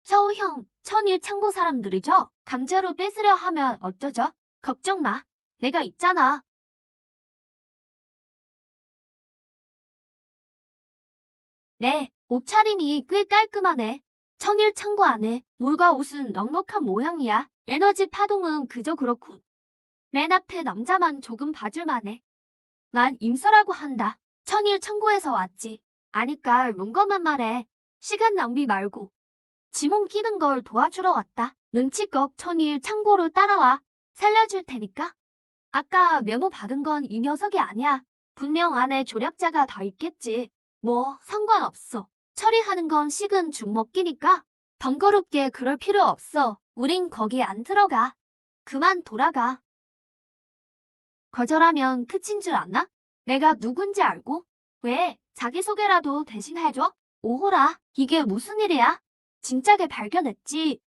샤오 형, 천일 창고 사람들이죠? 강제로 뺏으려 하면 어쩌죠? 걱정 마. 내가 있잖아. 네, 옷차림이 꽤 깔끔하네. 천일 창고 안에 물과 옷은 넉넉한 모양이야. 에너지 파동은 그저 그렇군. 맨 앞에 남자만 조금 봐줄만해. 난 임서라고 한다. 천일 창고에서 왔지. 아니까 문거만 말해. 시간 낭비 말고. 지몸 끼는 걸 도와주러 왔다. 눈치껏 천일 창고로 따라와. 살려줄 테니까. 아까 메모 받은 건 이 녀석이 아니야. 분명 안에 조력자가 더 있겠지. 뭐 상관없어. 처리하는 건 식은 죽 먹기니까 번거롭게 그럴 필요 없어. 우린 거기 안 들어가. 그만 돌아가. 거절하면 끝인 줄 아나? 내가 누군지 알고? 왜? 자기소개라도 대신 해줘? 오호라, 이게 무슨 일이야? 진작에 발견했지.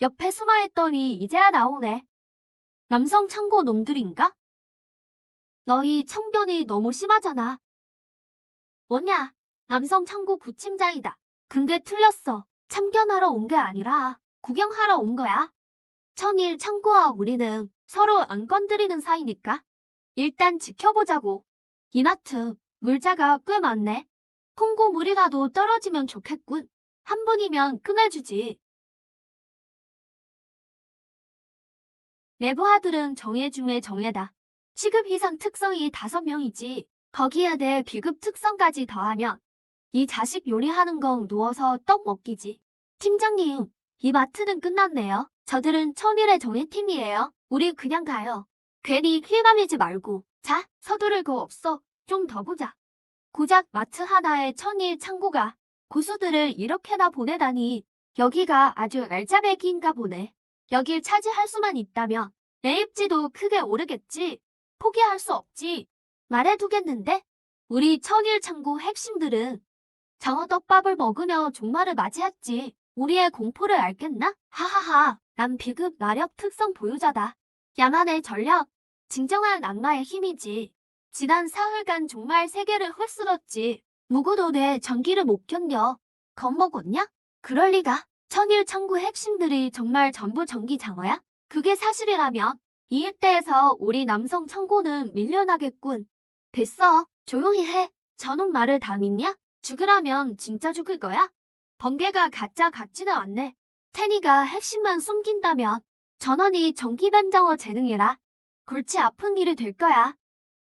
옆에 숨어있더니 이제야 나오네. 남성 창고 놈들인가? 너희 청견이 너무 심하잖아. 뭐냐? 남성 창고 구침자이다. 근데 틀렸어. 참견하러 온 게 아니라 구경하러 온 거야. 천일 창고와 우리는 서로 안 건드리는 사이니까. 일단 지켜보자고. 이마트, 물자가 꽤 많네. 통고 물이라도 떨어지면 좋겠군. 한 분이면 끝내주지. 내부하들은 정예 중에 정예다. 시급 이상 특성이 5명이지. 거기에 내 비급 특성까지 더하면 이 자식 요리하는 건 누워서 떡 먹기지. 팀장님, 이 마트는 끝났네요. 저들은 천일의 정예팀이에요. 우리 그냥 가요. 괜히 휘감이지 말고. 자, 서두를 거 없어. 좀 더 보자. 고작 마트 하나에 천일 창고가 고수들을 이렇게나 보내다니. 여기가 아주 알짜배기인가 보네. 여길 차지할 수만 있다면 내 입지도 크게 오르겠지. 포기할 수 없지. 말해두겠는데? 우리 천일 창고 핵심들은 장어덮밥을 먹으며 종말을 맞이했지. 우리의 공포를 알겠나? 하하하, 난 비급 나력 특성 보유자다. 야만의 전력, 진정한 악마의 힘이지. 지난 사흘간 정말 세계를 휩쓸었지. 누구도 내 전기를 못 견뎌. 겁먹었냐? 그럴 리가. 천일 창구 핵심들이 정말 전부 전기 장어야? 그게 사실이라면 이 일대에서 우리 남성 창고는 밀려나겠군. 됐어. 조용히 해. 저놈 말을 다 믿냐? 죽으라면 진짜 죽을 거야? 번개가 가짜 같지는 않네. 테니가 핵심만 숨긴다면 전원이 전기반장어 재능이라 골치 아픈 일이 될 거야.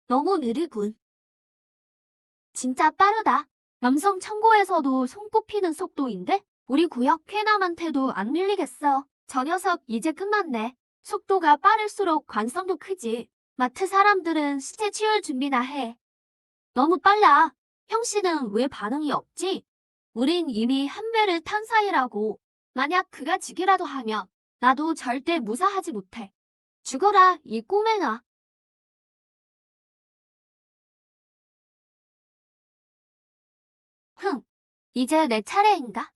너무 느리군. 진짜 빠르다. 남성 창고에서도 손꼽히는 속도인데? 우리 구역 쾌남한테도 안 밀리겠어. 저 녀석 이제 끝났네. 속도가 빠를수록 관성도 크지. 마트 사람들은 시체 치울 준비나 해. 너무 빨라. 형씨는 왜 반응이 없지? 우린 이미 한 배를 탄 사이라고. 만약 그가 지기라도 하면 나도 절대 무사하지 못해. 죽어라, 이 꼬맹아. 흥, 이제 내 차례인가?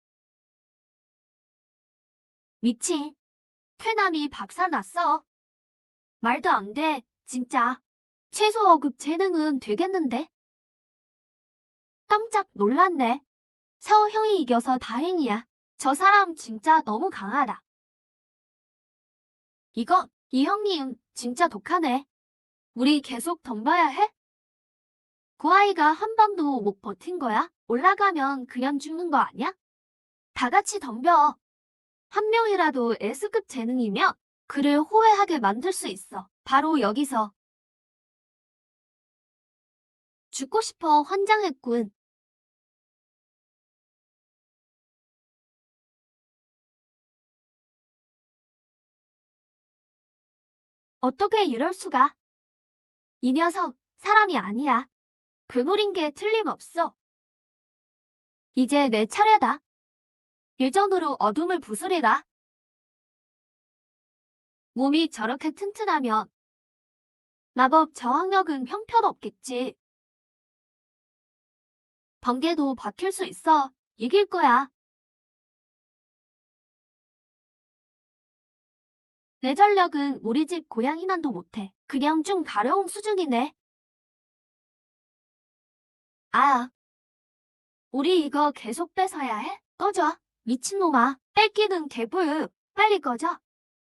미친, 쾌남이 박살났어. 말도 안 돼, 진짜. 최소 5급 재능은 되겠는데? 깜짝 놀랐네. 서우 형이 이겨서 다행이야. 저 사람 진짜 너무 강하다. 이 형님 진짜 독하네. 우리 계속 덤벼야 해? 그 아이가 한 번도 못 버틴 거야? 올라가면 그냥 죽는 거 아니야? 다 같이 덤벼. 한 명이라도 S급 재능이면 그를 호해하게 만들 수 있어. 바로 여기서. 죽고 싶어 환장했군. 어떻게 이럴 수가? 이 녀석 사람이 아니야. 괴물인 게 틀림없어. 이제 내 차례다. 일전으로 어둠을 부수리라. 몸이 저렇게 튼튼하면 마법 저항력은 형편없겠지. 번개도 버틸 수 있어. 이길 거야. 내 전력은 우리 집 고양이만도 못해. 그냥 좀 가려운 수준이네. 아, 우리 이거 계속 뺏어야 해? 꺼져. 미친놈아. 뺏기는 개불. 빨리 꺼져.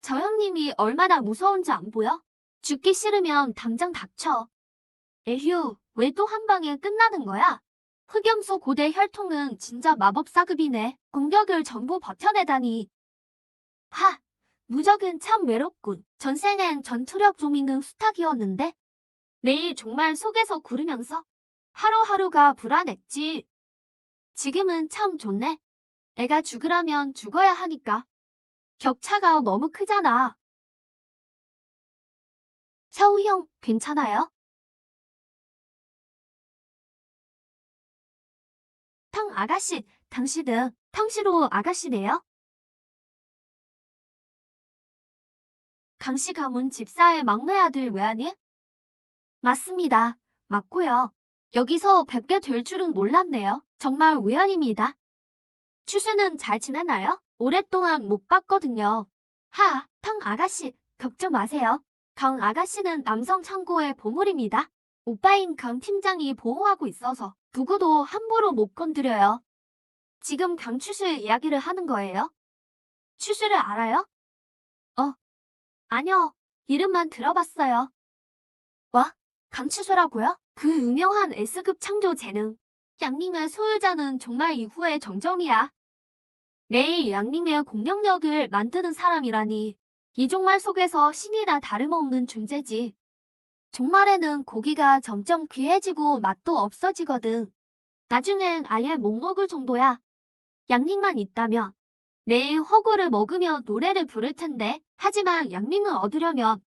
저 형님이 얼마나 무서운지 안 보여? 죽기 싫으면 당장 닥쳐. 에휴, 왜 또 한 방에 끝나는 거야? 흑염소 고대 혈통은 진짜 마법사급이네. 공격을 전부 버텨내다니. 하, 무적은 참 외롭군. 전생엔 전투력 좀 있는 수탉이었는데 매일 정말 속에서 구르면서 하루하루가 불안했지. 지금은 참 좋네. 애가 죽으라면 죽어야 하니까. 격차가 너무 크잖아. 샤우 형, 괜찮아요? 탕 아가씨, 당신은 탕시로 아가씨네요? 강씨 가문 집사의 막내 아들 외아니? 맞습니다. 맞고요. 여기서 뵙게 될 줄은 몰랐네요. 정말 우연입니다. 추수는 잘 지내나요? 오랫동안 못 봤거든요. 탕 아가씨, 걱정 마세요. 강 아가씨는 남성 창고의 보물입니다. 오빠인 강 팀장이 보호하고 있어서 누구도 함부로 못 건드려요. 지금 강추수 이야기를 하는 거예요? 추수를 알아요? 아니요. 이름만 들어봤어요. 와, 강추수라고요? 그 유명한 S급 창조 재능. 양님의 소유자는 정말 이후의 정정이야. 내일 양님의 공격력을 만드는 사람이라니. 이 종말 속에서 신이나 다름없는 존재지. 종말에는 고기가 점점 귀해지고 맛도 없어지거든. 나중엔 아예 못 먹을 정도야. 양님만 있다면 내일 허구를 먹으며 노래를 부를 텐데. 하지만 양님을 얻으려면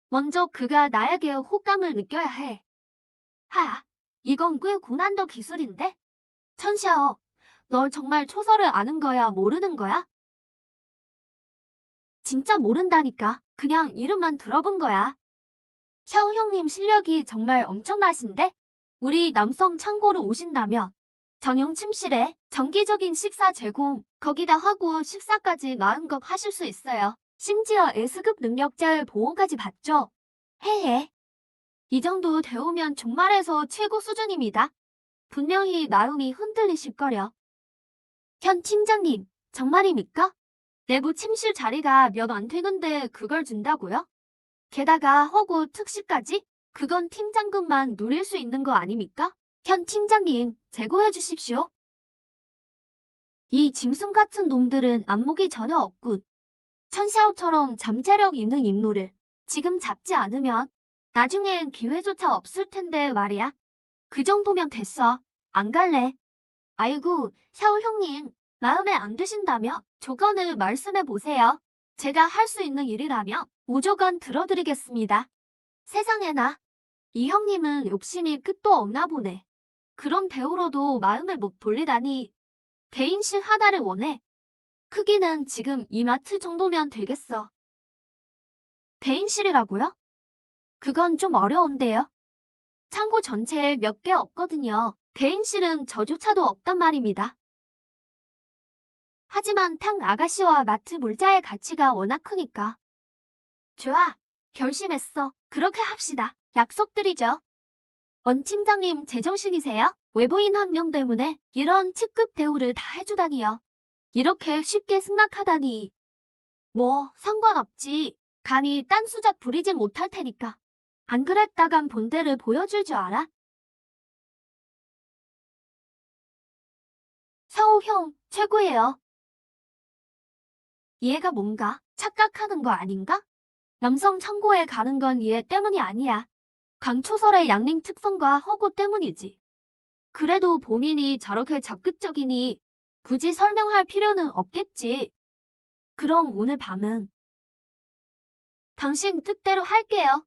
먼저 그가 나에게 호감을 느껴야 해. 이건 꽤 고난도 기술인데? 천샤어, 널 정말 초서를 아는 거야, 모르는 거야? 진짜 모른다니까. 그냥 이름만 들어본 거야. 샤오 형님 실력이 정말 엄청나신데? 우리 남성 창고로 오신다면 전용 침실에 정기적인 식사 제공, 거기다 하고 식사까지 마음껏 하실 수 있어요. 심지어 S급 능력자의 보호까지 받죠. 헤헤. 이 정도 되오면 종말에서 최고 수준입니다. 분명히 마음이 흔들리실 거려. 현 팀장님, 정말입니까? 내부 침실 자리가 몇 안 되는데 그걸 준다고요? 게다가 허구 특식까지? 그건 팀장급만 누릴 수 있는 거 아닙니까? 현 팀장님, 제고해 주십시오. 이 짐승 같은 놈들은 안목이 전혀 없군. 천샤오처럼 잠재력 있는 인물을 지금 잡지 않으면 나중엔 기회조차 없을 텐데 말이야. 그 정도면 됐어. 안 갈래. 아이고, 샤오 형님, 마음에 안 드신다며 조건을 말씀해 보세요. 제가 할 수 있는 일이라며 무조건 들어드리겠습니다. 세상에나, 이 형님은 욕심이 끝도 없나 보네. 그런 배우로도 마음을 못 돌리다니. 개인실 하나를 원해. 크기는 지금 이마트 정도면 되겠어. 개인실이라고요? 그건 좀 어려운데요. 창고 전체에 몇 개 없거든요. 개인실은 저조차도 없단 말입니다. 하지만 탕 아가씨와 마트 물자의 가치가 워낙 크니까. 좋아, 결심했어. 그렇게 합시다. 약속드리죠. 원 팀장님 제정신이세요? 외부인 한 명 때문에 이런 특급 대우를 다 해주다니요. 이렇게 쉽게 승낙하다니. 뭐 상관없지. 감히 딴 수작 부리진 못할 테니까. 안 그랬다간 본대를 보여줄 줄 알아? 서우 형, 최고예요. 얘가 뭔가 착각하는 거 아닌가? 남성 창고에 가는 건 얘 때문이 아니야. 강초설의 양림 특성과 허구 때문이지. 그래도 본인이 저렇게 적극적이니 굳이 설명할 필요는 없겠지. 그럼 오늘 밤은 당신 뜻대로 할게요.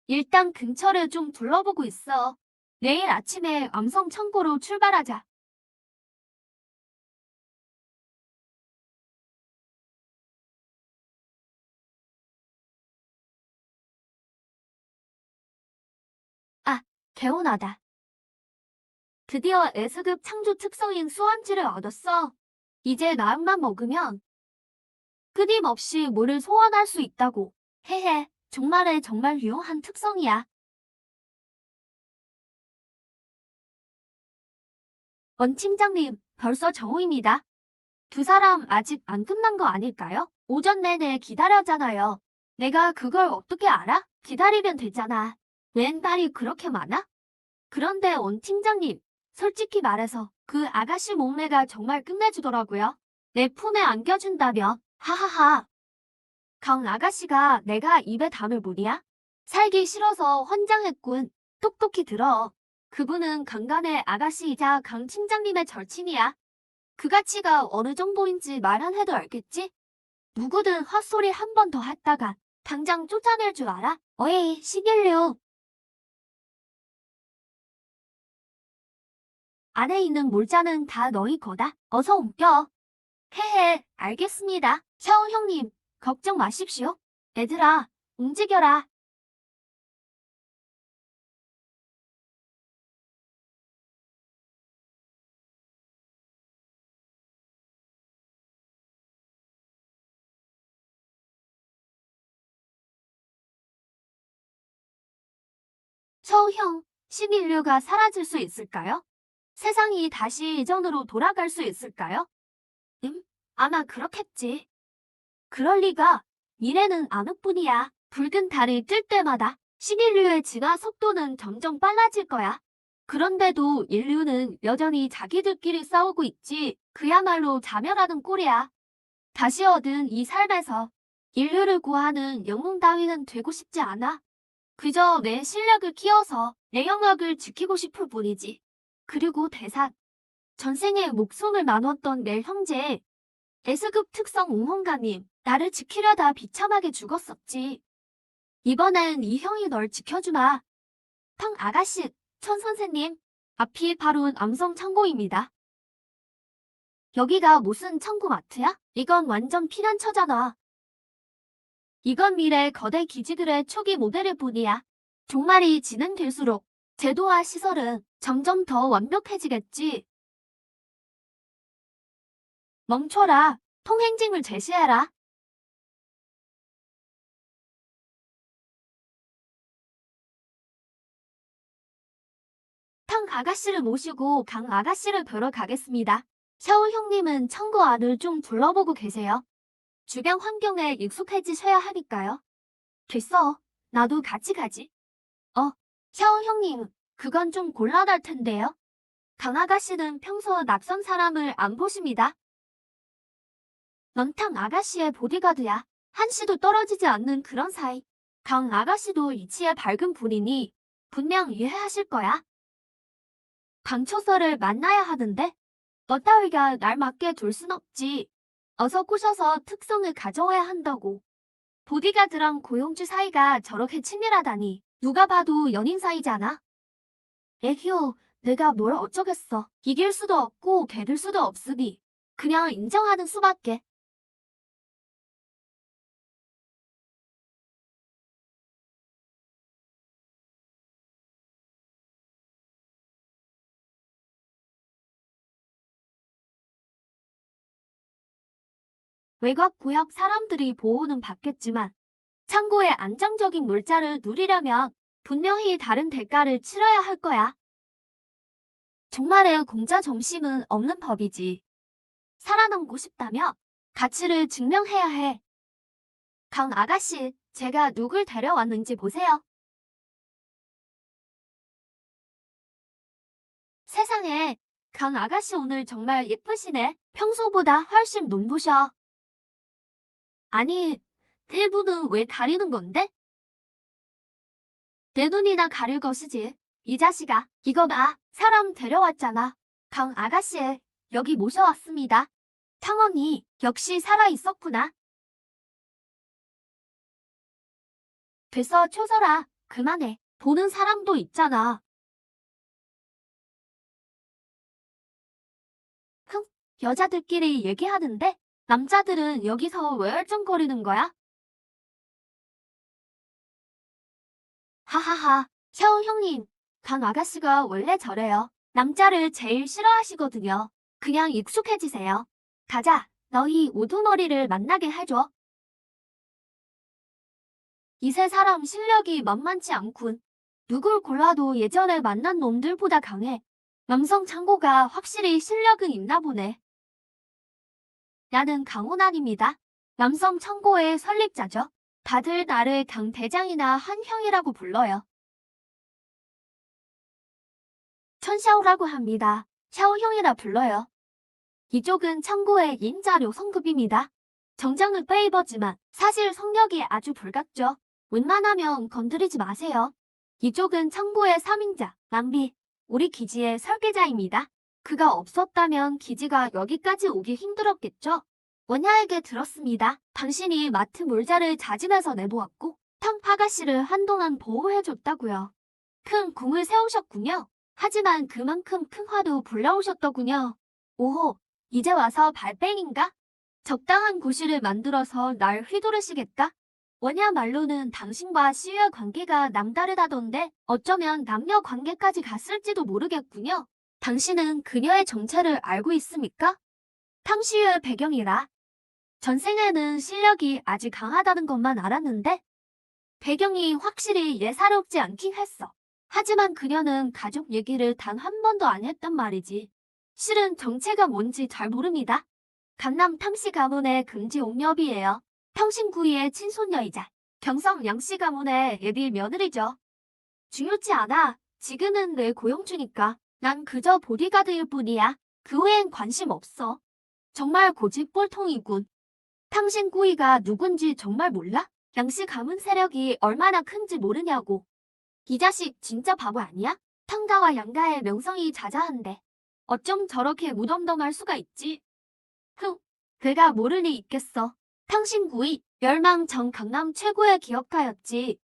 일단 근처를 좀 둘러보고 있어. 내일 아침에 남성 창고로 출발하자. 개운하다. 드디어 S급 창조 특성인 수완지를 얻었어. 이제 마음만 먹으면 끊임없이 물을 소환할 수 있다고. 헤헤, 정말 유용한 특성이야. 원 팀장님, 벌써 정오입니다. 두 사람 아직 안 끝난 거 아닐까요? 오전 내내 기다렸잖아요. 내가 그걸 어떻게 알아? 기다리면 되잖아. 웬 말이 그렇게 많아? 그런데 원 팀장님, 솔직히 말해서 그 아가씨 몸매가 정말 끝내주더라고요. 내 품에 안겨준다면, 하하하. 강 아가씨가 내가 입에 담을 물이야? 살기 싫어서 환장했군. 똑똑히 들어. 그분은 강간의 아가씨이자 강 팀장님의 절친이야. 그 가치가 어느 정도인지 말 안 해도 알겠지? 누구든 헛소리 한 번 더 했다가 당장 쫓아낼 줄 알아? 어이, 시길류. 안에 있는 물자는 다 너희 거다. 어서 옮겨. 헤헤, 알겠습니다. 샤오 형님, 걱정 마십시오. 얘들아, 움직여라. 서우형, 신인류가 사라질 수 있을까요? 세상이 다시 예전으로 돌아갈 수 있을까요? 아마 그렇겠지. 그럴 리가. 미래는 암흑뿐이야. 붉은 달이 뜰 때마다 신인류의 진화 속도는 점점 빨라질 거야. 그런데도 인류는 여전히 자기들끼리 싸우고 있지. 그야말로 자멸하는 꼴이야. 다시 얻은 이 삶에서 인류를 구하는 영웅 따위는 되고 싶지 않아. 그저 내 실력을 키워서 내 영역을 지키고 싶을 뿐이지. 그리고 대사. 전생에 목숨을 나눴던 내 형제. S급 특성 옹호가님, 나를 지키려다 비참하게 죽었었지. 이번엔 이 형이 널 지켜주마. 탕 아가씨, 천 선생님, 앞이 바로 암성 창고입니다. 여기가 무슨 창고마트야? 이건 완전 피난처잖아. 이건 미래 거대 기지들의 초기 모델일 뿐이야. 종말이 진행될수록 제도와 시설은 점점 더 완벽해지겠지. 멈춰라. 통행증을 제시해라. 탕 아가씨를 모시고 강 아가씨를 뵈러 가겠습니다. 샤오 형님은 창고 안을 좀 둘러보고 계세요. 주변 환경에 익숙해지셔야 하니까요. 됐어. 나도 같이 가지. 샤오 형님, 그건 좀 곤란할 텐데요. 강 아가씨는 평소 낯선 사람을 안 보십니다. 넌 탕 아가씨의 보디가드야. 한시도 떨어지지 않는 그런 사이. 강 아가씨도 이치에 밝은 분이니 분명 이해하실 거야. 강초서를 만나야 하는데 너 따위가 날 맞게 둘 순 없지. 어서 꼬셔서 특성을 가져와야 한다고. 보디가드랑 고용주 사이가 저렇게 친밀하다니 누가 봐도 연인 사이잖아. 애기요, 내가 뭘 어쩌겠어. 이길 수도 없고 개들 수도 없으니 그냥 인정하는 수밖에. 외곽 구역 사람들이 보호는 받겠지만 창고의 안정적인 물자를 누리려면 분명히 다른 대가를 치러야 할 거야. 종말의 공자 점심은 없는 법이지. 살아남고 싶다면 가치를 증명해야 해. 강 아가씨, 제가 누굴 데려왔는지 보세요. 세상에, 강 아가씨 오늘 정말 예쁘시네. 평소보다 훨씬 눈부셔. 아니, 내 눈은 왜 가리는 건데? 내 눈이나 가릴 것이지. 이 자식아, 이거 봐. 사람 데려왔잖아. 강 아가씨, 여기 모셔왔습니다. 탕언니, 역시 살아있었구나. 됐어, 초설아. 그만해. 보는 사람도 있잖아. 흥, 여자들끼리 얘기하는데 남자들은 여기서 왜 얼쩡거리는 거야? 하하하, 샤오 형님. 강 아가씨가 원래 저래요. 남자를 제일 싫어하시거든요. 그냥 익숙해지세요. 가자, 너희 우두머리를 만나게 해줘. 이 세 사람 실력이 만만치 않군. 누굴 골라도 예전에 만난 놈들보다 강해. 남성 창고가 확실히 실력은 있나 보네. 나는 강호난입니다. 남성 창고의 설립자죠. 다들 나를 강 대장이나 한 형이라고 불러요. 천샤오라고 합니다. 샤오 형이라 불러요. 이쪽은 창고의 인자료 성급입니다. 정장을 빼입었지만 사실 성격이 아주 불같죠. 웬만하면 건드리지 마세요. 이쪽은 창고의 3인자, 남비, 우리 기지의 설계자입니다. 그가 없었다면 기지가 여기까지 오기 힘들었겠죠? 원야에게 들었습니다. 당신이 마트 물자를 자진해서 내보았고 탕 아가씨를 한동안 보호해줬다고요. 큰 궁을 세우셨군요. 하지만 그만큼 큰 화도 불러오셨더군요. 오호, 이제 와서 발뺌인가? 적당한 고시를 만들어서 날 휘두르시겠다? 뭐냐말로는 당신과 시유의 관계가 남다르다던데 어쩌면 남녀 관계까지 갔을지도 모르겠군요. 당신은 그녀의 정체를 알고 있습니까? 탕시유의 배경이라. 전생에는 실력이 아주 강하다는 것만 알았는데 배경이 확실히 예사롭지 않긴 했어. 하지만 그녀는 가족 얘기를 단 한 번도 안 했단 말이지. 실은 정체가 뭔지 잘 모릅니다. 강남 탕씨 가문의 금지 옥녀비예요. 평신구이의 친손녀이자 경성 양씨 가문의 예비 며느리죠. 중요치 않아. 지금은 내 고용 중이니까. 난 그저 보디가드일 뿐이야. 그 외엔 관심 없어. 정말 고집볼통이군. 탕신구이가 누군지 정말 몰라? 양씨 가문 세력이 얼마나 큰지 모르냐고. 이 자식 진짜 바보 아니야? 탕가와 양가의 명성이 자자한데 어쩜 저렇게 무덤덤할 수가 있지? 흥, 그가 모를 리 있겠어. 탕신구이, 멸망 전 강남 최고의 기업가였지.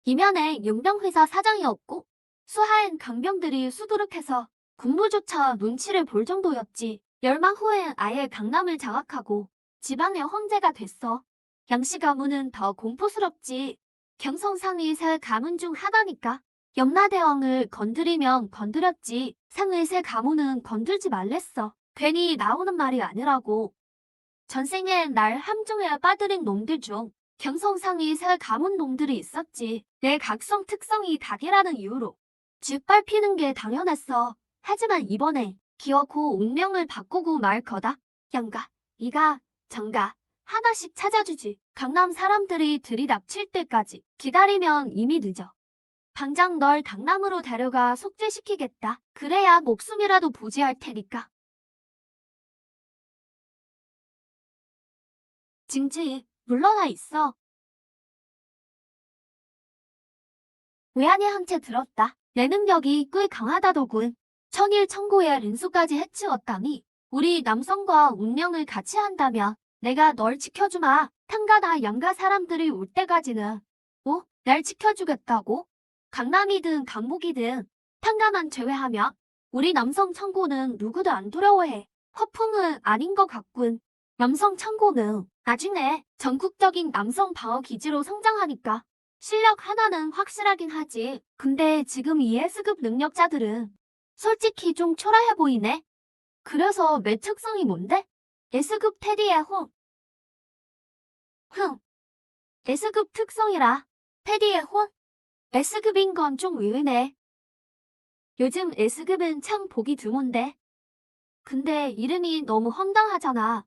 이면에 용병회사 사장이었고 수하엔 강병들이 수두룩해서 군부조차 눈치를 볼 정도였지. 멸망 후엔 아예 강남을 장악하고 지방의 황제가 됐어. 양씨 가문은 더 공포스럽지. 경성상위 세 가문 중 하나니까. 염라대왕을 건드리면 건드렸지. 상위 세 가문은 건들지 말랬어. 괜히 나오는 말이 아니라고. 전생엔 날 함정에 빠뜨린 놈들 중 경성상위 세 가문 놈들이 있었지. 내 각성 특성이 닭이라는 이유로 짓밟히는 게 당연했어. 하지만 이번에 기어코 운명을 바꾸고 말 거다. 양가, 이가, 장가 하나씩 찾아주지. 강남 사람들이 들이닥칠 때까지 기다리면 이미 늦어. 당장 널 강남으로 데려가 속죄시키겠다. 그래야 목숨이라도 부지할 테니까. 징지, 물러나 있어. 외환이 한 채 들었다. 내 능력이 꽤 강하다더군. 천일천고의 린수까지 해치웠다니. 우리 남성과 운명을 같이 한다면 내가 널 지켜주마. 탕가나 양가 사람들이 올 때까지는. 뭐? 날 지켜주겠다고? 강남이든 강북이든 탕가만 제외하면 우리 남성 천고는 누구도 안 두려워해. 허풍은 아닌 것 같군. 남성 천고는 나중에 전국적인 남성 방어 기지로 성장하니까 실력 하나는 확실하긴 하지. 근데 지금 이 S급 능력자들은 솔직히 좀 초라해 보이네. 그래서 내 특성이 뭔데? S급 테디의 혼. S급 특성이라. 테디의 혼? S급인 건 좀 의외네. 요즘 S급은 참 보기 드문데. 근데 이름이 너무 황당하잖아.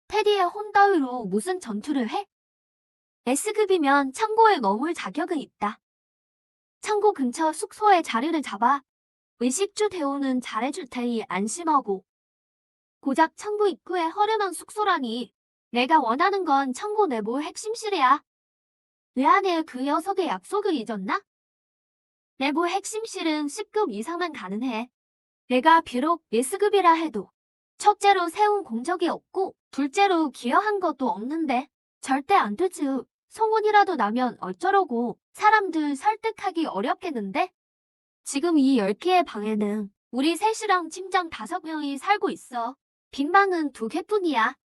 테디의 혼 따위로 무슨 전투를 해? S급이면 창고에 머물 자격은 있다. 창고 근처 숙소에 자리를 잡아 의식주 대우는 잘해줄 테니 안심하고. 고작 창고 입구에 허름한 숙소라니. 내가 원하는 건 창고 내부 핵심실이야. 외환에 그 녀석의 약속을 잊었나? 내부 핵심실은 10급 이상만 가능해. 내가 비록 S급이라 해도 첫째로 세운 공적이 없고 둘째로 기여한 것도 없는데 절대 안 되지. 소문이라도 나면 어쩌려고. 사람들 설득하기 어렵겠는데? 지금 이 10개의 방에는 우리 셋이랑 팀장 5명이 살고 있어. 빈 방은 2개뿐이야.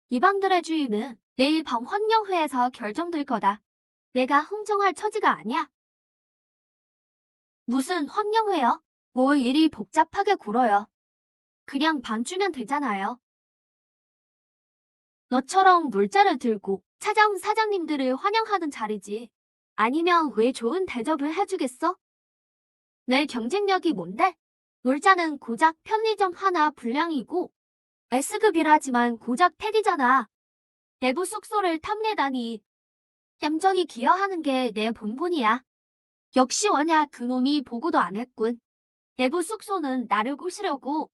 이 방들의 주인은 내일 밤 환영회에서 결정될 거다. 내가 흥정할 처지가 아니야. 무슨 환영회요? 뭘 일이 복잡하게 굴어요. 그냥 반주면 되잖아요. 너처럼 물자를 들고 차장 사장님들을 환영하는 자리지. 아니면 왜 좋은 대접을 해주겠어? 내 경쟁력이 뭔데? 물자는 고작 편의점 하나 분량이고 S급이라지만 고작 팩이잖아. 내부 숙소를 탐내다니. 얌전히 기여하는 게 내 본분이야. 역시 원야 그놈이 보고도 안 했군. 내부 숙소는 나를 꼬시려고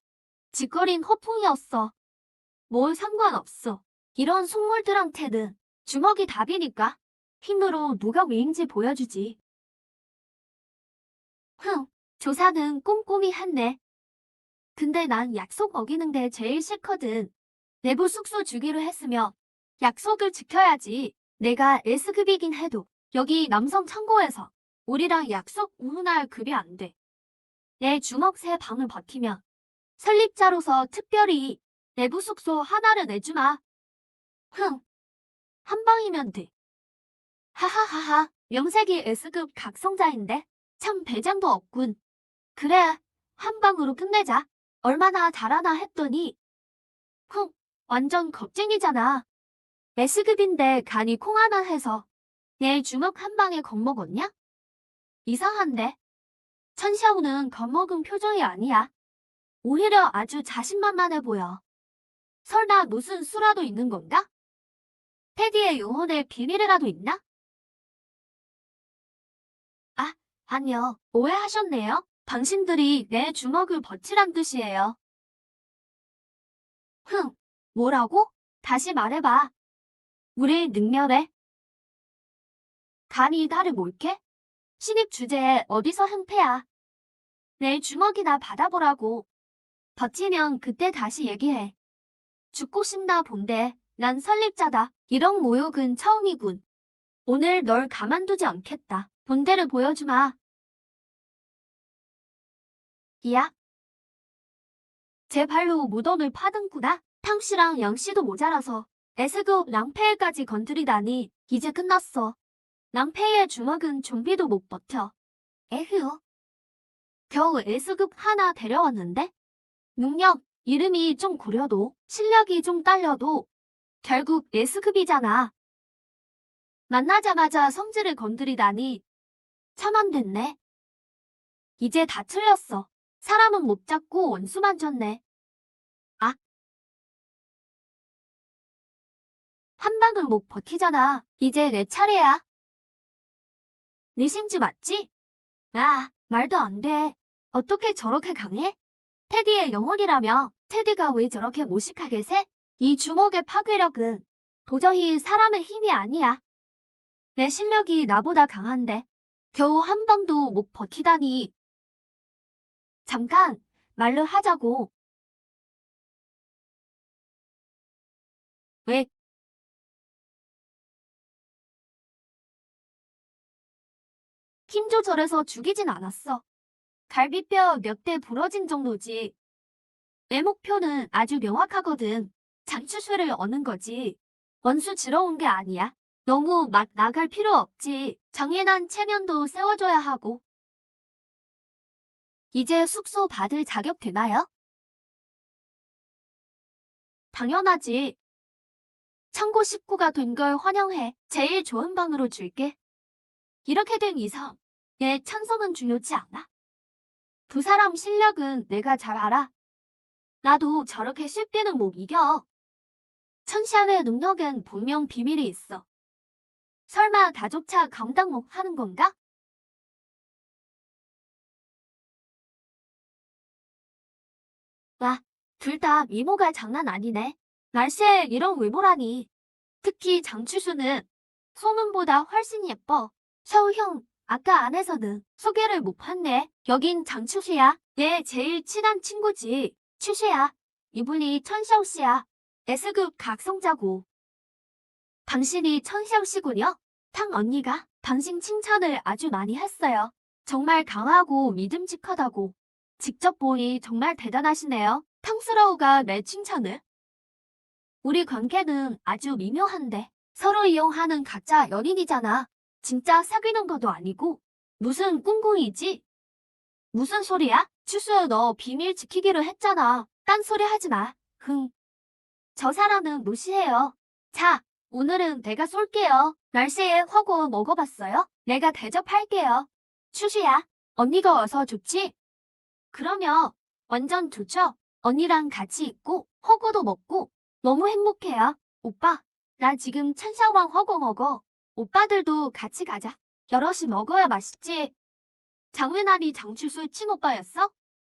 짓거린 허풍이었어. 뭘 상관없어. 이런 속물들한테는 주먹이 답이니까. 힘으로 누가 위인지 보여주지. 조사는 꼼꼼히 했네. 근데 난 약속 어기는 게 제일 싫거든. 내부 숙소 주기로 했으며 약속을 지켜야지. 내가 S급이긴 해도 여기 남성 창고에서 우리랑 약속 운운할 급이 안 돼. 내 주먹 3방을 버티면 설립자로서 특별히 내부 숙소 하나를 내주마. 흥, 한 방이면 돼. 하하하하, 명색이 S급 각성자인데 참 배짱도 없군. 그래, 한 방으로 끝내자. 얼마나 잘하나 했더니 흥, 완전 겁쟁이잖아. S급인데 간이 콩 하나 해서 내 주먹 한 방에 겁먹었냐? 이상한데. 천샤오는 겁먹은 표정이 아니야. 오히려 아주 자신만만해 보여. 설마 무슨 수라도 있는 건가? 테디의 영혼의 비밀이라도 있나? 아, 아니요. 오해하셨네요. 당신들이 내 주먹을 버티란 뜻이에요. 흥, 뭐라고? 다시 말해봐. 우리 능멸해. 간이 나를 몰게? 신입 주제에 어디서 흥패야. 내 주먹이나 받아보라고. 버티면 그때 다시 얘기해. 죽고 싶나 본데 난 설립자다. 이런 모욕은 처음이군. 오늘 널 가만두지 않겠다. 본대를 보여주마. 이야. 제 발로 무덤을 파는구나. 탕씨랑 양씨도 모자라서 S급 랑페이까지 건드리다니 이제 끝났어. 랑페이의 주먹은 좀비도 못 버텨. 에휴. 겨우 S급 하나 데려왔는데? 능력, 이름이 좀 구려도 실력이 좀 딸려도 결국 S급이잖아. 만나자마자 성질을 건드리다니 참 안 됐네. 이제 다 틀렸어. 사람은 못 잡고 원수만 졌네. 아, 한 방을 못 버티잖아. 이제 내 차례야. 네 심지 맞지? 아, 말도 안 돼. 어떻게 저렇게 강해? 테디의 영혼이라며 테디가 왜 저렇게 무식하게 새? 이 주먹의 파괴력은 도저히 사람의 힘이 아니야. 내 실력이 나보다 강한데 겨우 한 방도 못 버티다니. 잠깐, 말로 하자고. 왜? 힘 조절해서 죽이진 않았어. 갈비뼈 몇 대 부러진 정도지. 내 목표는 아주 명확하거든. 장추수를 얻는 거지. 원수 지러운 게 아니야. 너무 막 나갈 필요 없지. 정연한 체면도 세워줘야 하고. 이제 숙소 받을 자격 되나요? 당연하지. 참고 식구가 된 걸 환영해. 제일 좋은 방으로 줄게. 이렇게 된 이상 내 찬성은 중요치 않아. 두 사람 실력은 내가 잘 알아. 나도 저렇게 쉽게는 못 이겨. 천시안의 능력엔 분명 비밀이 있어. 설마 가족차 감당 못 하는 건가? 와, 둘 다 미모가 장난 아니네. 날씨에 이런 외모라니. 특히 장추수는 소문보다 훨씬 예뻐. 샤오 형, 아까 안에서는 소개를 못 했네. 여긴 장추수야. 내 제일 친한 친구지. 추수야. 이분이 천샤오 씨야. S급 각성자고. 당신이 천샤오 씨군요. 탕 언니가 당신 칭찬을 아주 많이 했어요. 정말 강하고 믿음직하다고. 직접 보니 정말 대단하시네요. 탕스러우가 내 칭찬을. 우리 관계는 아주 미묘한데 서로 이용하는 가짜 연인이잖아. 진짜 사귀는 것도 아니고 무슨 꿍꿍이지? 무슨 소리야? 추수 너 비밀 지키기로 했잖아. 딴소리 하지 마. 흥. 저 사람은 무시해요. 자, 오늘은 내가 쏠게요. 날씨에 허거 먹어봤어요? 내가 대접할게요. 추수야, 언니가 와서 좋지? 그러면 완전 좋죠? 언니랑 같이 있고 허거도 먹고 너무 행복해요. 오빠, 나 지금 찬샤오랑 허거 먹어. 오빠들도 같이 가자. 여럿이 먹어야 맛있지. 장외나리 장추수 친오빠였어?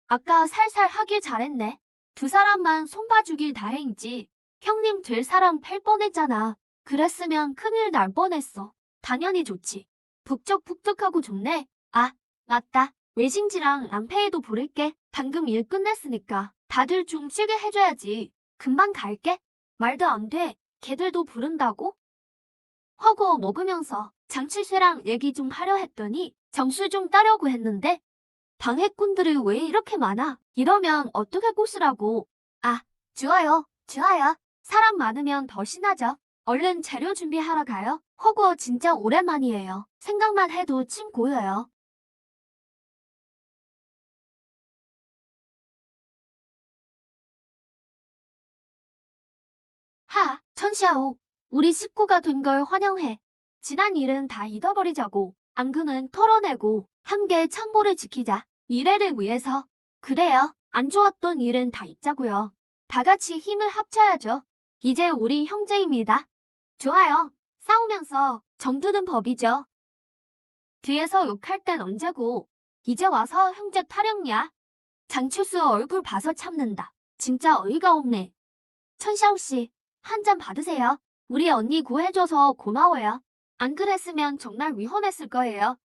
아까 살살 하길 잘했네. 두 사람만 손봐주길 다행이지. 형님 될 사람 팔 뻔했잖아. 그랬으면 큰일 날 뻔했어. 당연히 좋지. 북적북적하고 좋네. 아, 맞다. 외신지랑 랑페이도 부를게. 방금 일 끝냈으니까 다들 좀 쉬게 해줘야지. 금방 갈게. 말도 안 돼. 걔들도 부른다고? 허거 먹으면서 장칠쇠랑 얘기 좀 하려 했더니 정수 좀 따려고 했는데 방해꾼들이 왜 이렇게 많아? 이러면 어떻게 꼬시라고. 아, 좋아요. 좋아요. 사람 많으면 더 신나죠. 얼른 재료 준비하러 가요. 허거 진짜 오랜만이에요. 생각만 해도 침 고여요. 천시아오. 우리 식구가 된 걸 환영해. 지난 일은 다 잊어버리자고. 앙금은 털어내고 함께 창고를 지키자. 미래를 위해서. 그래요. 안 좋았던 일은 다 잊자고요. 다 같이 힘을 합쳐야죠. 이제 우리 형제입니다. 좋아요. 싸우면서 정드는 법이죠. 뒤에서 욕할 땐 언제고. 이제 와서 형제 타령냐? 장철수 얼굴 봐서 참는다. 진짜 어이가 없네. 천샤오 씨, 한 잔 받으세요. 우리 언니 구해줘서 고마워요. 안 그랬으면 정말 위험했을 거예요.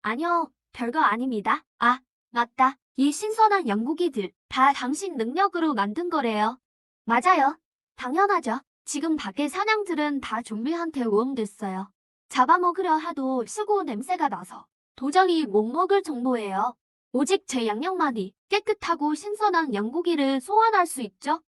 아니요, 별거 아닙니다. 아, 맞다. 이 신선한 양고기들 다 당신 능력으로 만든 거래요. 맞아요. 당연하죠. 지금 밖에 사냥들은 다 좀비한테 오염됐어요. 잡아먹으려 해도 쓰고 냄새가 나서 도저히 못 먹을 정도예요. 오직 제 양념만이 깨끗하고 신선한 양고기를 소환할 수 있죠.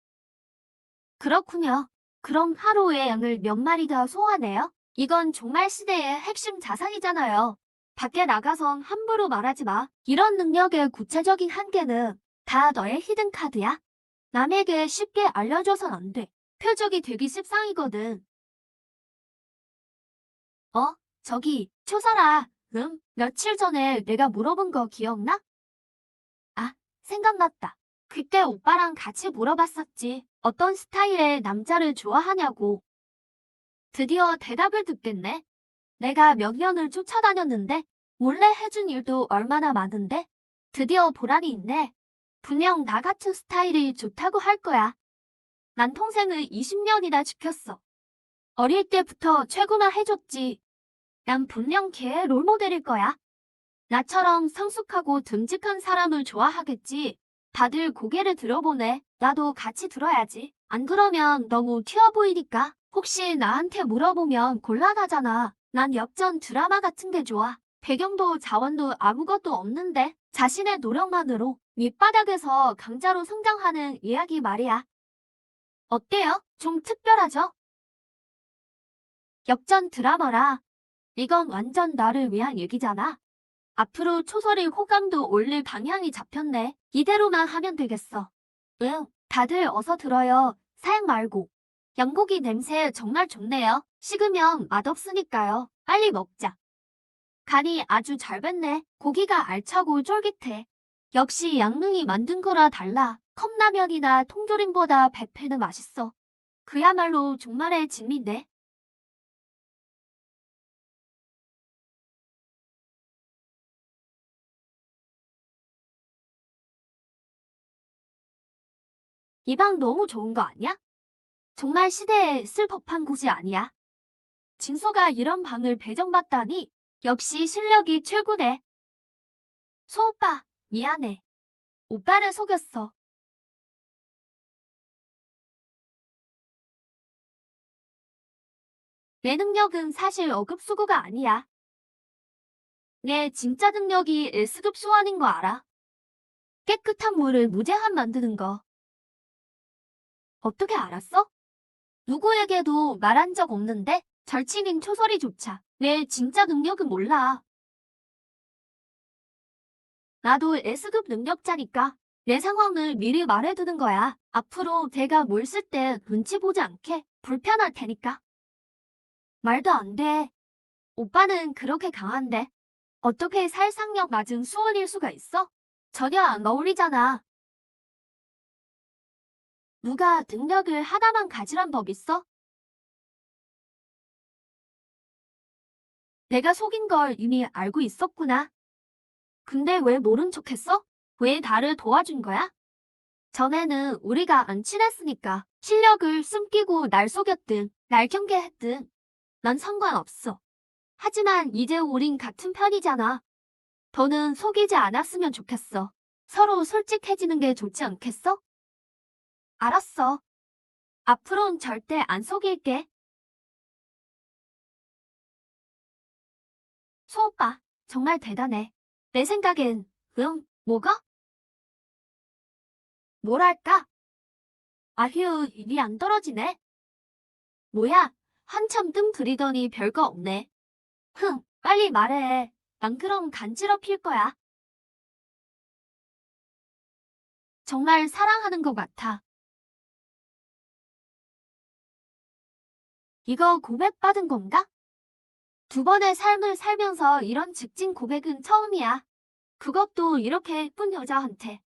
그렇군요. 그럼 하루에 양을 몇 마리 더 소화해요? 이건 종말 시대의 핵심 자산이잖아요. 밖에 나가선 함부로 말하지 마. 이런 능력의 구체적인 한계는 다 너의 히든 카드야. 남에게 쉽게 알려줘선 안 돼. 표적이 되기 십상이거든. 어? 저기, 초설아. 며칠 전에 내가 물어본 거 기억나? 아, 생각났다. 그때 오빠랑 같이 물어봤었지. 어떤 스타일의 남자를 좋아하냐고. 드디어 대답을 듣겠네. 내가 몇 년을 쫓아다녔는데 몰래 해준 일도 얼마나 많은데 드디어 보람이 있네. 분명 나 같은 스타일이 좋다고 할 거야. 난 통생을 20년이나 지켰어. 어릴 때부터 최고만 해줬지. 난 분명 걔의 롤모델일 거야. 나처럼 성숙하고 듬직한 사람을 좋아하겠지. 다들 고개를 들어보네. 나도 같이 들어야지. 안 그러면 너무 튀어 보이니까. 혹시 나한테 물어보면 곤란하잖아. 난 역전 드라마 같은 게 좋아. 배경도 자원도 아무것도 없는데 자신의 노력만으로 밑바닥에서 강자로 성장하는 이야기 말이야. 어때요? 좀 특별하죠? 역전 드라마라. 이건 완전 나를 위한 얘기잖아. 앞으로 초설이 호감도 올릴 방향이 잡혔네. 이대로만 하면 되겠어. 응, 다들 어서 들어요. 사양 말고. 양고기 냄새 정말 좋네요. 식으면 맛없으니까요. 빨리 먹자. 간이 아주 잘 뱄네. 고기가 알차고 쫄깃해. 역시 양릉이 만든 거라 달라. 컵라면이나 통조림보다 100배는 맛있어. 그야말로 종말의 진미네. 이 방 너무 좋은 거 아니야? 정말 시대에 쓸 법한 곳이 아니야. 진서가 이런 방을 배정받다니 역시 실력이 최고네. 소오빠, 미안해. 오빠를 속였어. 내 능력은 사실 어급수구가 아니야. 내 진짜 능력이 S급 수완인 거 알아? 깨끗한 물을 무제한 만드는 거. 어떻게 알았어? 누구에게도 말한 적 없는데 절친인 초설이조차 내 진짜 능력은 몰라. 나도 S급 능력자니까 내 상황을 미리 말해두는 거야. 앞으로 내가 뭘 쓸 때 눈치 보지 않게 불편할 테니까. 말도 안 돼. 오빠는 그렇게 강한데 어떻게 살상력 낮은 수원일 수가 있어? 전혀 안 어울리잖아. 누가 능력을 하나만 가지란 법 있어? 내가 속인 걸 이미 알고 있었구나. 근데 왜 모른 척했어? 왜 나를 도와준 거야? 전에는 우리가 안 친했으니까 실력을 숨기고 날 속였든 날 경계했든 난 상관없어. 하지만 이제 우린 같은 편이잖아. 더는 속이지 않았으면 좋겠어. 서로 솔직해지는 게 좋지 않겠어? 알았어. 앞으로는 절대 안 속일게. 소오빠, 정말 대단해. 내 생각엔, 뭐가? 뭐랄까? 아휴, 입이 안 떨어지네. 뭐야? 한참 뜸 들이더니 별거 없네. 흥, 빨리 말해. 난 그럼 간지럽힐 거야. 정말 사랑하는 것 같아. 이거 고백받은 건가? 두 번의 삶을 살면서 이런 직진 고백은 처음이야. 그것도 이렇게 예쁜 여자한테.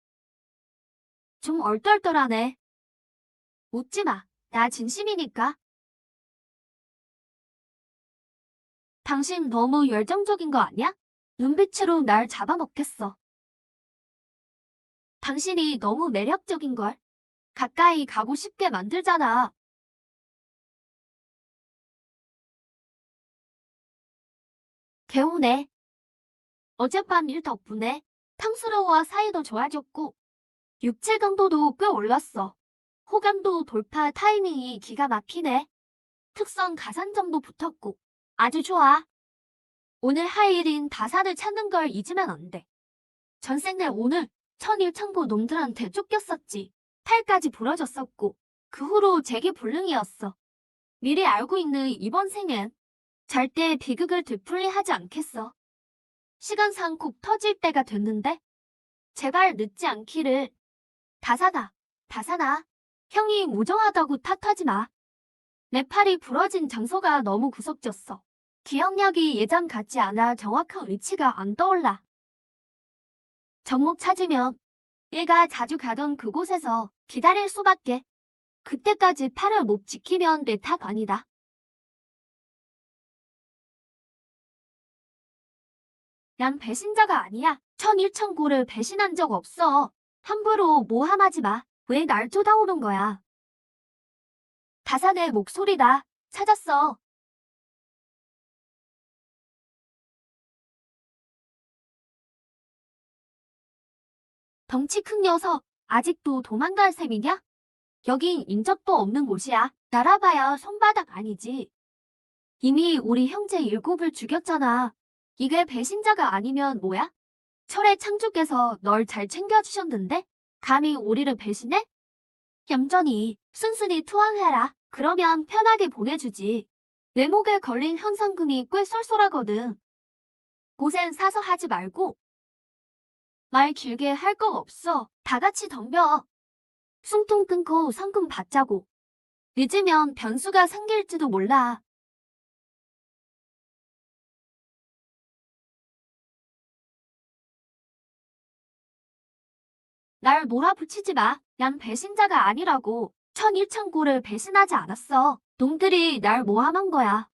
좀 얼떨떨하네. 웃지 마. 나 진심이니까. 당신 너무 열정적인 거 아니야? 눈빛으로 날 잡아먹겠어. 당신이 너무 매력적인걸. 가까이 가고 싶게 만들잖아. 개운해. 어젯밤 일 덕분에 탕수로와 사이도 좋아졌고 육체 강도도 꽤 올랐어. 호감도 돌파 타이밍이 기가 막히네. 특성 가산점도 붙었고 아주 좋아. 오늘 할 일인 다산을 찾는 걸 잊으면 안 돼. 전생 내 오늘 천일천고 놈들한테 쫓겼었지. 팔까지 부러졌었고 그 후로 제게 불능이었어. 미리 알고 있는 이번 생엔 절대 비극을 되풀이 하지 않겠어. 시간상 콕 터질 때가 됐는데 제발 늦지 않기를. 다사다, 다사나. 형이 무정하다고 탓하지 마. 내 팔이 부러진 장소가 너무 구석졌어. 기억력이 예전 같지 않아 정확한 위치가 안 떠올라. 정목 찾으면 얘가 자주 가던 그곳에서 기다릴 수밖에. 그때까지 팔을 못 지키면 내 탓 아니다. 난 배신자가 아니야. 천일천고를 배신한 적 없어. 함부로 모함하지 마. 왜 날 쫓아오는 거야? 다산의 목소리다. 찾았어. 덩치 큰 녀석. 아직도 도망갈 셈이냐? 여긴 인적도 없는 곳이야. 날아봐야 손바닥 아니지. 이미 우리 형제 7을 죽였잖아. 이게 배신자가 아니면 뭐야? 철의 창주께서 널 잘 챙겨주셨는데? 감히 우리를 배신해? 얌전히 순순히 투항해라. 그러면 편하게 보내주지. 내 목에 걸린 현상금이 꽤 쏠쏠하거든. 고생 사서 하지 말고 말 길게 할 거 없어. 다 같이 덤벼. 숨통 끊고 성금 받자고. 늦으면 변수가 생길지도 몰라. 날 몰아붙이지 마. 난 배신자가 아니라고. 천일천고를 배신하지 않았어. 놈들이 날 모함한 거야.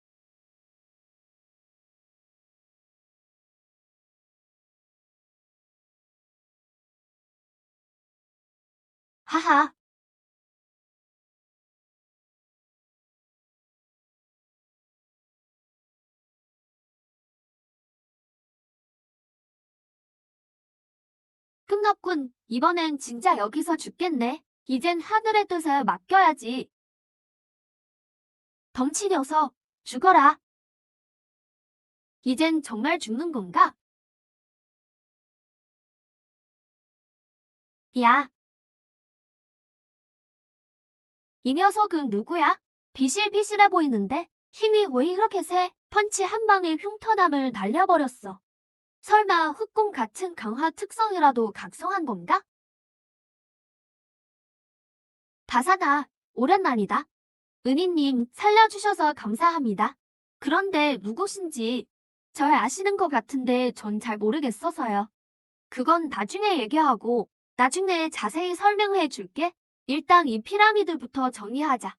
하하. 끝났군. 이번엔 진짜 여기서 죽겠네. 이젠 하늘의 뜻에 맡겨야지. 덩치 녀석, 죽어라. 이젠 정말 죽는 건가? 야, 이 녀석은 누구야? 비실비실해 보이는데 힘이 왜 이렇게 세? 펀치 한 방에 흉터남을 날려버렸어. 설마 흑공 같은 강화 특성이라도 각성한 건가? 다사다, 오랜만이다. 은희님 살려주셔서 감사합니다. 그런데 누구신지 절 아시는 것 같은데 전 잘 모르겠어서요. 그건 나중에 얘기하고 나중에 자세히 설명해 줄게. 일단 이 피라미드부터 정리하자.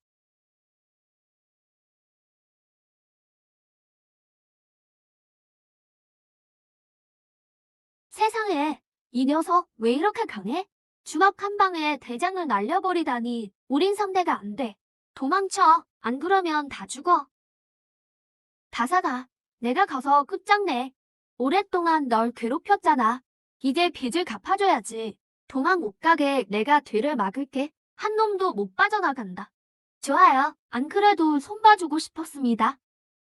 세상에, 이 녀석 왜 이렇게 강해? 주먹 한 방에 대장을 날려버리다니 우린 상대가 안 돼. 도망쳐. 안 그러면 다 죽어. 다사가, 내가 가서 끝장내. 오랫동안 널 괴롭혔잖아. 이제 빚을 갚아줘야지. 도망 못 가게 내가 뒤를 막을게. 한 놈도 못 빠져나간다. 좋아요. 안 그래도 손봐주고 싶었습니다.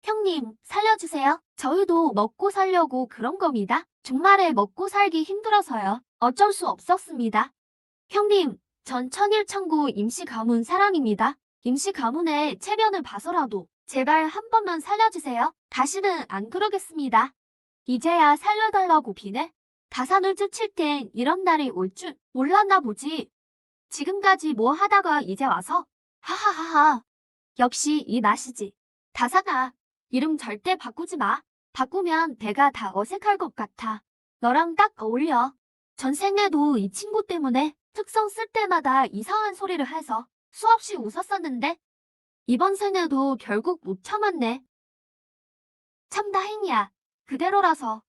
형님, 살려주세요. 저희도 먹고 살려고 그런 겁니다. 정말에 먹고 살기 힘들어서요. 어쩔 수 없었습니다. 형님, 전 천일천고 임시 가문 사람입니다. 임시 가문의 체면을 봐서라도 제발 한 번만 살려주세요. 다시는 안 그러겠습니다. 이제야 살려달라고 비네? 다산을 쫓을 땐 이런 날이 올 줄 몰랐나 보지. 지금까지 뭐 하다가 이제 와서 하하하하. 역시 이 맛이지. 다산아, 이름 절대 바꾸지 마. 바꾸면 배가 다 어색할 것 같아. 너랑 딱 어울려. 전생에도 이 친구 때문에 특성 쓸 때마다 이상한 소리를 해서 수없이 웃었었는데 이번 생에도 결국 못 참았네. 참 다행이야. 그대로라서.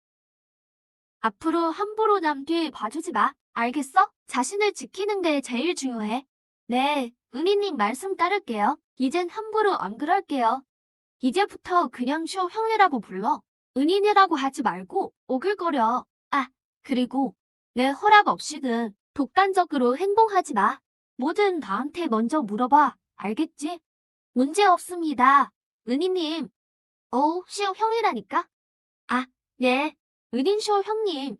앞으로 함부로 남 뒤 봐주지 마. 알겠어? 자신을 지키는 게 제일 중요해. 네, 은희님 말씀 따를게요. 이젠 함부로 안 그럴게요. 이제부터 그냥 쇼 형이라고 불러. 은인이라고 하지 말고 오글거려. 아, 그리고 내 허락 없이는 독단적으로 행동하지 마. 뭐든 나한테 먼저 물어봐. 알겠지? 문제 없습니다. 은희님. 쇼 형이라니까? 아, 네. 은인쇼 형님.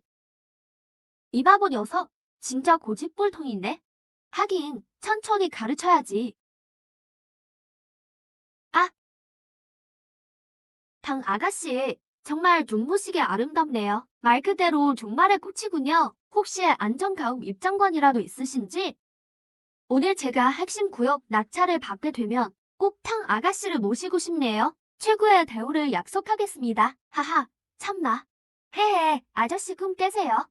이 바보 녀석. 진짜 고집불통인데? 하긴 천천히 가르쳐야지. 아, 당 아가씨. 정말 눈부시게 아름답네요. 말 그대로 종말의 꽃이군요. 혹시 안전가옥 입장권이라도 있으신지? 오늘 제가 핵심 구역 낙찰을 받게 되면 꼭 탕 아가씨를 모시고 싶네요. 최고의 대우를 약속하겠습니다. 하하, 참나. 헤헤, 아저씨 꿈 깨세요.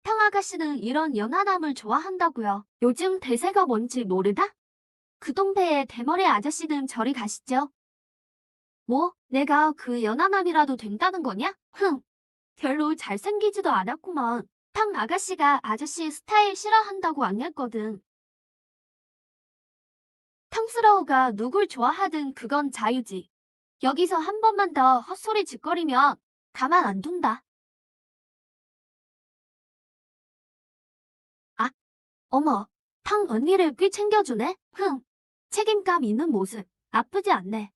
탕 아가씨는 이런 연하남을 좋아한다고요. 요즘 대세가 뭔지 모르다? 그 동네의 대머리 아저씨는 저리 가시죠. 뭐, 내가 그 연하남이라도 된다는 거냐? 흥, 별로 잘생기지도 않았구먼. 탕 아가씨가 아저씨 스타일 싫어한다고 안 했거든. 탕스러우가 누굴 좋아하든 그건 자유지. 여기서 한 번만 더 헛소리 짓거리면 가만 안 둔다. 아, 어머, 탕 언니를 꽤 챙겨주네? 흥, 책임감 있는 모습, 나쁘지 않네.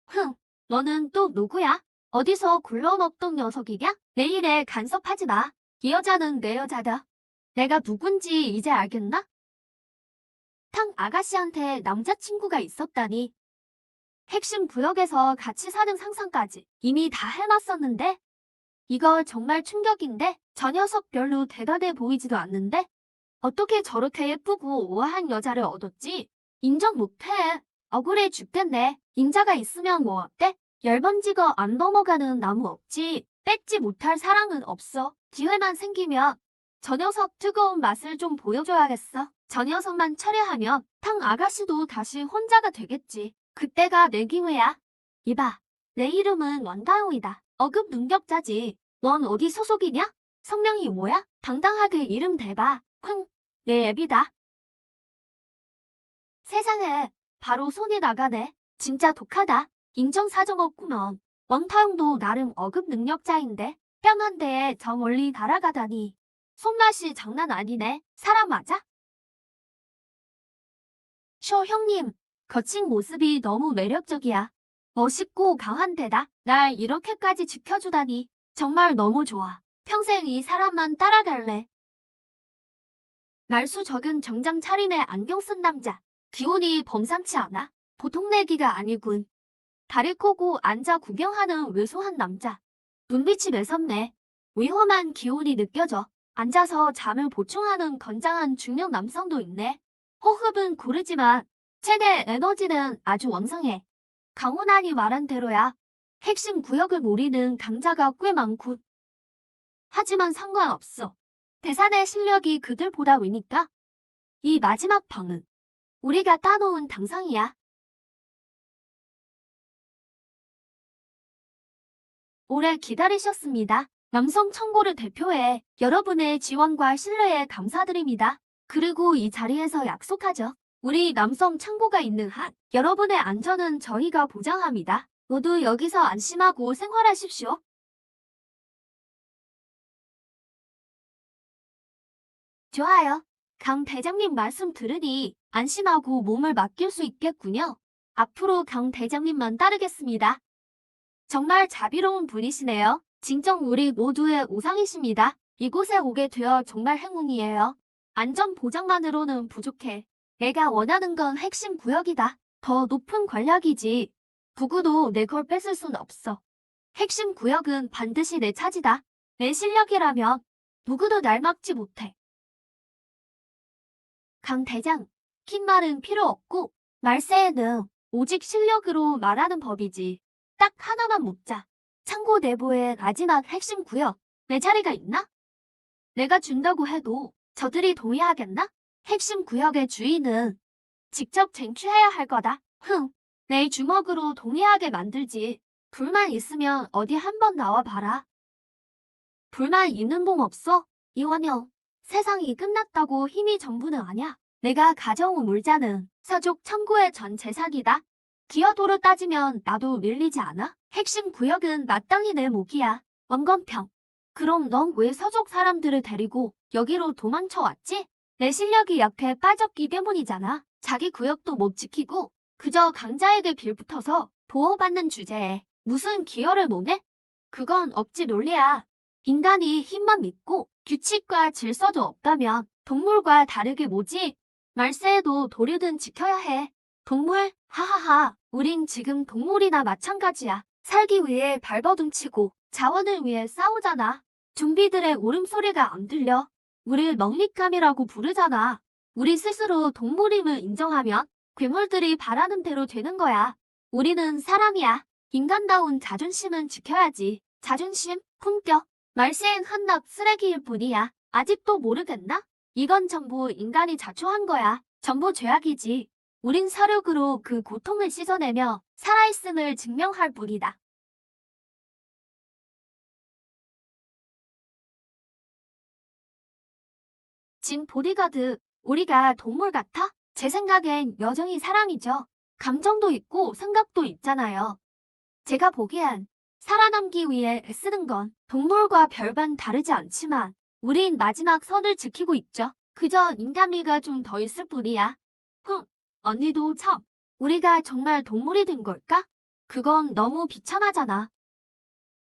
흥, 너는 또 누구야? 어디서 굴러먹던 녀석이냐? 내 일에 간섭하지 마. 이 여자는 내 여자다. 내가 누군지 이제 알겠나? 탕 아가씨한테 남자친구가 있었다니. 핵심 구역에서 같이 사는 상상까지 이미 다 해놨었는데? 이거 정말 충격인데? 저 녀석 별로 대단해 보이지도 않는데? 어떻게 저렇게 예쁘고 우아한 여자를 얻었지? 인정 못해. 억울해 죽겠네. 인자가 있으면 뭐 어때? 열번지거 안 넘어가는 나무 없지. 뺏지 못할 사랑은 없어. 기회만 생기면 저 녀석 뜨거운 맛을 좀 보여줘야겠어. 저 녀석만 철회하면 탕 아가씨도 다시 혼자가 되겠지. 그때가 내 기회야. 이봐, 내 이름은 원다용이다. 어급 능력자지. 넌 어디 소속이냐? 성명이 뭐야? 당당하게 이름 대봐. 흥, 내 애비다. 세상에, 바로 손이 나가네. 진짜 독하다. 인정사정 없구먼. 원타용도 나름 어급 능력자인데 뺨 한 대에 저 멀리 날아가다니. 손맛이 장난 아니네. 사람 맞아? 쇼 형님, 거친 모습이 너무 매력적이야. 멋있고 강한 데다 날 이렇게까지 지켜주다니 정말 너무 좋아. 평생 이 사람만 따라갈래. 말수 적은 정장 차림에 안경 쓴 남자. 기운이 범상치 않아. 보통 내기가 아니군. 다리 꼬고 앉아 구경하는 왜소한 남자. 눈빛이 매섭네. 위험한 기운이 느껴져. 앉아서 잠을 보충하는 건장한 중년 남성도 있네. 호흡은 고르지만 체내 에너지는 아주 왕성해. 강훈안이 말한 대로야. 핵심 구역을 노리는 강자가 꽤 많군. 하지만 상관없어. 대산의 실력이 그들보다 위니까. 이 마지막 방은 우리가 따놓은 당상이야. 오래 기다리셨습니다. 남성 청고를 대표해 여러분의 지원과 신뢰에 감사드립니다. 그리고 이 자리에서 약속하죠. 우리 남성 창고가 있는 한 여러분의 안전은 저희가 보장합니다. 모두 여기서 안심하고 생활하십시오. 좋아요. 강 대장님 말씀 들으니 안심하고 몸을 맡길 수 있겠군요. 앞으로 강 대장님만 따르겠습니다. 정말 자비로운 분이시네요. 진정 우리 모두의 우상이십니다. 이곳에 오게 되어 정말 행운이에요. 안전 보장만으로는 부족해. 내가 원하는 건 핵심 구역이다. 더 높은 권력이지. 누구도 내 걸 뺏을 순 없어. 핵심 구역은 반드시 내 차지다. 내 실력이라면 누구도 날 막지 못해. 강 대장, 긴 말은 필요 없고 말세에는 오직 실력으로 말하는 법이지. 딱 하나만 묻자. 창고 내부에 마지막 핵심 구역, 내 자리가 있나? 내가 준다고 해도 저들이 동의하겠나? 핵심 구역의 주인은 직접 쟁취해야 할 거다. 내 주먹으로 동의하게 만들지. 불만 있으면 어디 한번 나와봐라. 불만 있는 놈 없어? 이원영, 세상이 끝났다고 힘이 전부는 아냐. 내가 가져온 물자는 서족 청구의 전 재산이다. 기여도로 따지면 나도 밀리지 않아? 핵심 구역은 마땅히 내 몫이야. 원건평. 그럼 넌 왜 서족 사람들을 데리고 여기로 도망쳐 왔지? 내 실력이 약해 빠졌기 때문이잖아. 자기 구역도 못 지키고 그저 강자에게 빌붙어서 보호받는 주제에 무슨 기여를 못해? 그건 억지 논리야. 인간이 힘만 믿고 규칙과 질서도 없다면 동물과 다르게 뭐지? 말세에도 도리든 지켜야 해. 동물? 하하하. 우린 지금 동물이나 마찬가지야. 살기 위해 발버둥 치고 자원을 위해 싸우잖아. 좀비들의 울음소리가 안 들려. 우릴 먹잇감이라고 부르잖아. 우리 스스로 동물임을 인정하면 괴물들이 바라는 대로 되는 거야. 우리는 사람이야. 인간다운 자존심은 지켜야지. 자존심, 품격. 말세엔 한낱 쓰레기일 뿐이야. 아직도 모르겠나? 이건 전부 인간이 자초한 거야. 전부 죄악이지. 우린 사력으로 그 고통을 씻어내며 살아있음을 증명할 뿐이다. 진 보디가드, 우리가 동물 같아? 제 생각엔 여전히 사람이죠. 감정도 있고 생각도 있잖아요. 제가 보기엔 살아남기 위해 애쓰는 건 동물과 별반 다르지 않지만 우린 마지막 선을 지키고 있죠. 그저 인간미가 좀 더 있을 뿐이야. 언니도 참. 우리가 정말 동물이 된 걸까? 그건 너무 비참하잖아.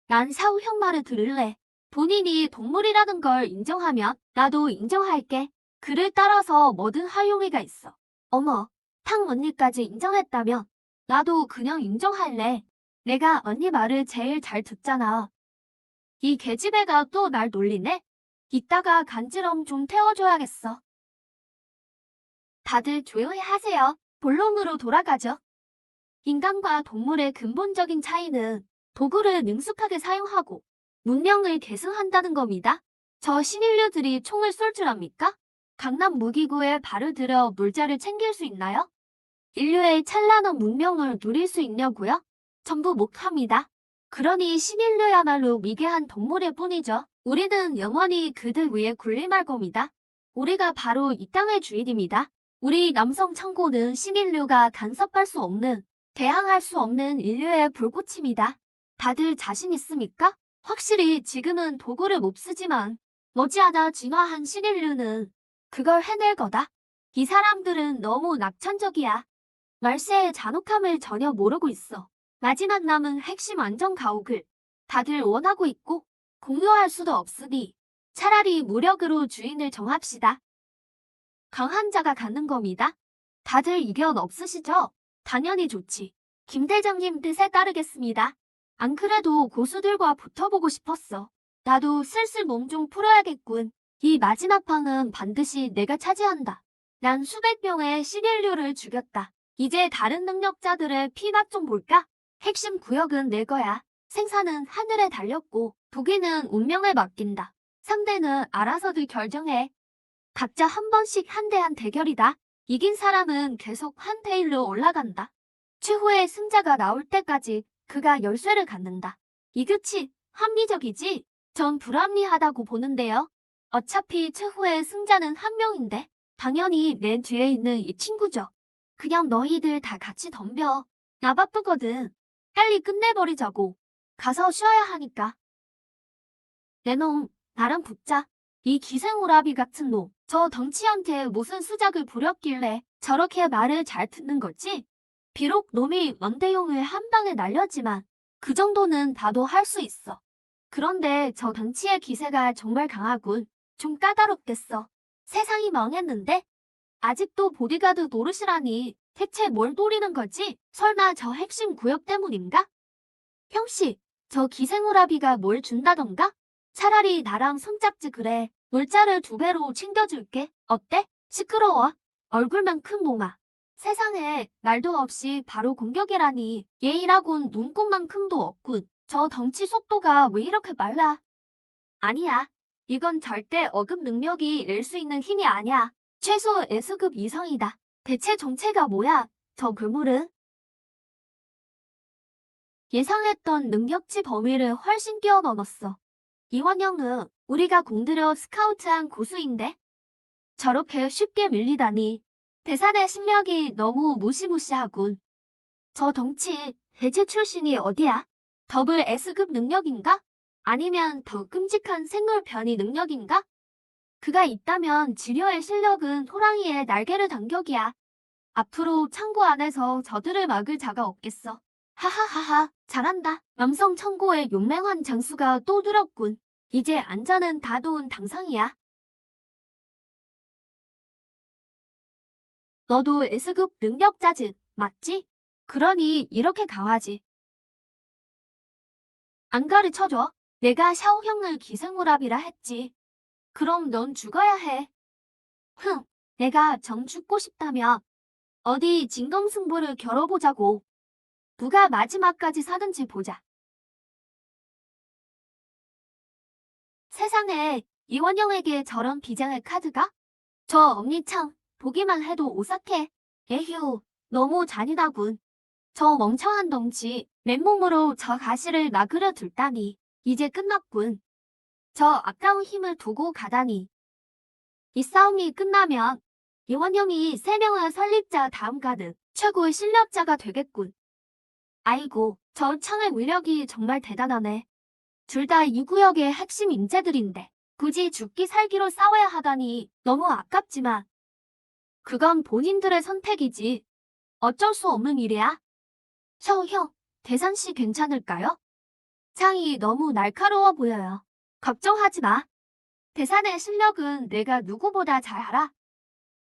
난 사우 형 말을 들을래. 본인이 동물이라는 걸 인정하면 나도 인정할게. 그를 따라서 뭐든 할 용의가 있어. 어머, 탕 언니까지 인정했다면 나도 그냥 인정할래. 내가 언니 말을 제일 잘 듣잖아. 이 계집애가 또 날 놀리네? 이따가 간지럼 좀 태워줘야겠어. 다들 조용히 하세요. 본론으로 돌아가죠. 인간과 동물의 근본적인 차이는 도구를 능숙하게 사용하고 문명을 계승한다는 겁니다. 저 신인류들이 총을 쏠 줄 압니까? 강남 무기고에 발을 들여 물자를 챙길 수 있나요? 인류의 찬란한 문명을 누릴 수 있냐고요? 전부 못합니다. 그러니 신인류야말로 미개한 동물일 뿐이죠. 우리는 영원히 그들 위에 군림할 겁니다. 우리가 바로 이 땅의 주인입니다. 우리 남성 창고는 신인류가 간섭할 수 없는, 대항할 수 없는 인류의 불꽃입니다. 다들 자신 있습니까? 확실히 지금은 도구를 못 쓰지만 머지않아 진화한 신인류는 그걸 해낼 거다. 이 사람들은 너무 낙천적이야. 말세의 잔혹함을 전혀 모르고 있어. 마지막 남은 핵심 안전 가옥을 다들 원하고 있고 공유할 수도 없으니 차라리 무력으로 주인을 정합시다. 강한 자가 갖는 겁니다. 다들 이견 없으시죠? 당연히 좋지. 김 대장님 뜻에 따르겠습니다. 안 그래도 고수들과 붙어보고 싶었어. 나도 슬슬 몸 좀 풀어야겠군. 이 마지막 판은 반드시 내가 차지한다. 난 수백 명의 신인류를 죽였다. 이제 다른 능력자들의 피맛 좀 볼까? 핵심 구역은 내 거야. 생사는 하늘에 달렸고 독일은 운명에 맡긴다. 상대는 알아서들 결정해. 각자 한 번씩 한 대 한 대결이다. 이긴 사람은 계속 한 테일로 올라간다. 최후의 승자가 나올 때까지 그가 열쇠를 갖는다. 이 끝이 합리적이지? 전 불합리하다고 보는데요. 어차피 최후의 승자는 한 명인데 당연히 맨 뒤에 있는 이 친구죠. 그냥 너희들 다 같이 덤벼. 나 바쁘거든. 빨리 끝내버리자고. 가서 쉬어야 하니까. 내 놈, 나랑 붙자. 이 기생오라비 같은 놈. 저 덩치한테 무슨 수작을 부렸길래 저렇게 말을 잘 듣는 거지? 비록 놈이 원대용을 한 방에 날렸지만 그 정도는 나도 할 수 있어. 그런데 저 덩치의 기세가 정말 강하군. 좀 까다롭겠어. 세상이 망했는데? 아직도 보디가드 노릇이라니 대체 뭘 노리는 거지? 설마 저 핵심 구역 때문인가? 형씨, 저 기생오라비가 뭘 준다던가? 차라리 나랑 손잡지 그래. 물자를 2배로 챙겨줄게. 어때? 시끄러워. 얼굴만 큰 놈아. 세상에 말도 없이 바로 공격이라니. 예의라곤 눈꽃만큼도 없군. 저 덩치 속도가 왜 이렇게 빨라? 아니야. 이건 절대 어급 능력이 낼 수 있는 힘이 아니야. 최소 S급 이상이다. 대체 정체가 뭐야? 저 괴물은? 예상했던 능력치 범위를 훨씬 뛰어넘었어. 이원영은 우리가 공들여 스카우트한 고수인데 저렇게 쉽게 밀리다니. 대산의 실력이 너무 무시무시하군. 저 덩치 대체 출신이 어디야? 더블 S급 능력인가? 아니면 더 끔찍한 생물 변이 능력인가? 그가 있다면 지려의 실력은 호랑이의 날개를 당격이야. 앞으로 창고 안에서 저들을 막을 자가 없겠어. 하하하하, 잘한다. 남성 청고의 용맹한 장수가 또 들었군. 이제 안전은 다 도운 당상이야. 너도 S급 능력자지, 맞지? 그러니 이렇게 강하지. 안 가르쳐줘. 내가 샤오형을 기생오랍이라 했지. 그럼 넌 죽어야 해. 흥, 내가 정 죽고 싶다며. 어디 진검승부를 겨뤄보자고. 누가 마지막까지 사든지 보자. 세상에 이원영에게 저런 비장의 카드가? 저 엄니참 보기만 해도 오싹해. 에휴, 너무 잔인하군. 저 멍청한 덩치 맨몸으로 저 가시를 나그려 둘다니. 이제 끝났군. 저 아까운 힘을 두고 가다니. 이 싸움이 끝나면 이원영이 3명의 설립자 다음 가는 최고의 실력자가 되겠군. 아이고, 저 창의 위력이 정말 대단하네. 둘 다 이 구역의 핵심 인재들인데 굳이 죽기 살기로 싸워야 하다니 너무 아깝지만 그건 본인들의 선택이지. 어쩔 수 없는 일이야. 형, 대산씨 괜찮을까요? 창이 너무 날카로워 보여요. 걱정하지 마. 대산의 실력은 내가 누구보다 잘 알아.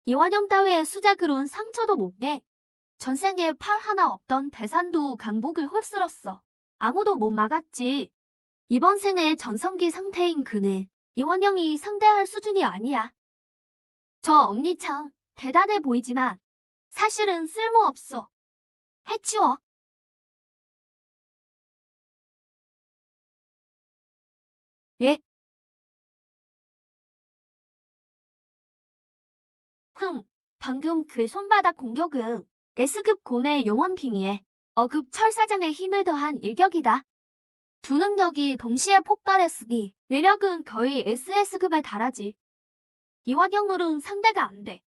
이완영 따위의 수작으론 상처도 못 내. 전생에 팔 하나 없던 대산도 강복을 휩쓸었어. 아무도 못 막았지. 이번 생의 전성기 상태인 그는 이원영이 상대할 수준이 아니야. 저 언니 참 대단해 보이지만 사실은 쓸모없어. 해치워. 예? 방금 그 손바닥 공격은 S급 고뇌 용원핑이에 어급 철사장의 힘을 더한 일격이다. 두 능력이 동시에 폭발했으니 위력은 거의 SS급에 달하지. 이완영으로는 상대가 안 돼.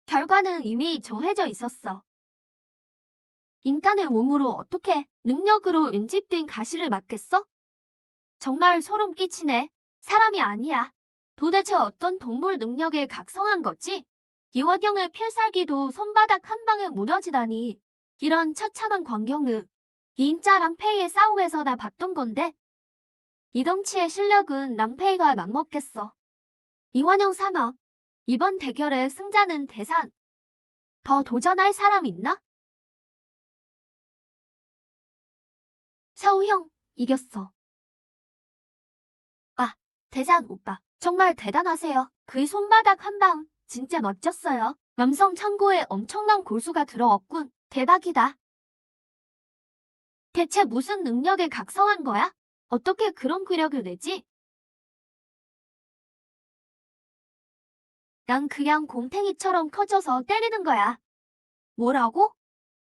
결과는 이미 정해져 있었어. 인간의 몸으로 어떻게 능력으로 인집된 가시를 막겠어? 정말 소름 끼치네. 사람이 아니야. 도대체 어떤 동물 능력에 각성한 거지? 이원영의 필살기도 손바닥 한 방에 무너지다니. 이런 처참한 광경은 인자 랑페이의 싸움에서 나 봤던 건데 이 덩치의 실력은 랑페이가 막먹겠어. 이원영 사망. 이번 대결의 승자는 대산. 더 도전할 사람 있나? 샤오 형, 이겼어. 아, 대산 오빠. 정말 대단하세요. 그 손바닥 한 방 진짜 멋졌어요. 남성 창고에 엄청난 고수가 들어왔군. 대박이다. 대체 무슨 능력에 각성한 거야? 어떻게 그런 괴력을 내지? 난 그냥 곰탱이처럼 커져서 때리는 거야. 뭐라고?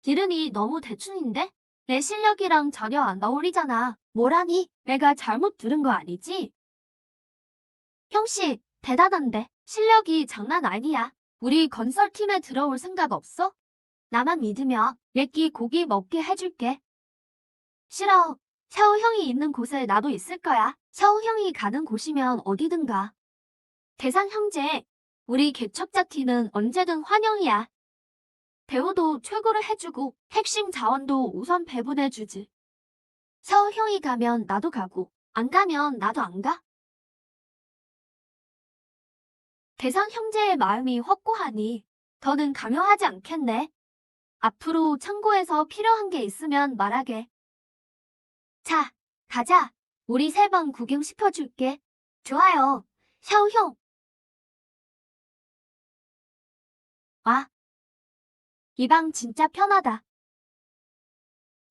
이름이 너무 대충인데? 내 실력이랑 전혀 안 어울리잖아. 뭐라니? 내가 잘못 들은 거 아니지? 형씨, 대단한데. 실력이 장난 아니야. 우리 건설팀에 들어올 생각 없어? 나만 믿으면 내끼 고기 먹게 해줄게. 싫어. 샤오 형이 있는 곳에 나도 있을 거야. 샤오 형이 가는 곳이면 어디든 가. 대산 형제, 우리 개척자 팀은 언제든 환영이야. 대우도 최고를 해주고 핵심 자원도 우선 배분해주지. 샤오 형이 가면 나도 가고 안 가면 나도 안 가. 대상 형제의 마음이 확고하니 더는 강요하지 않겠네. 앞으로 창고에서 필요한 게 있으면 말하게. 자, 가자. 우리 새 방 구경시켜줄게. 좋아요. 샤오 형. 와, 이 방 진짜 편하다.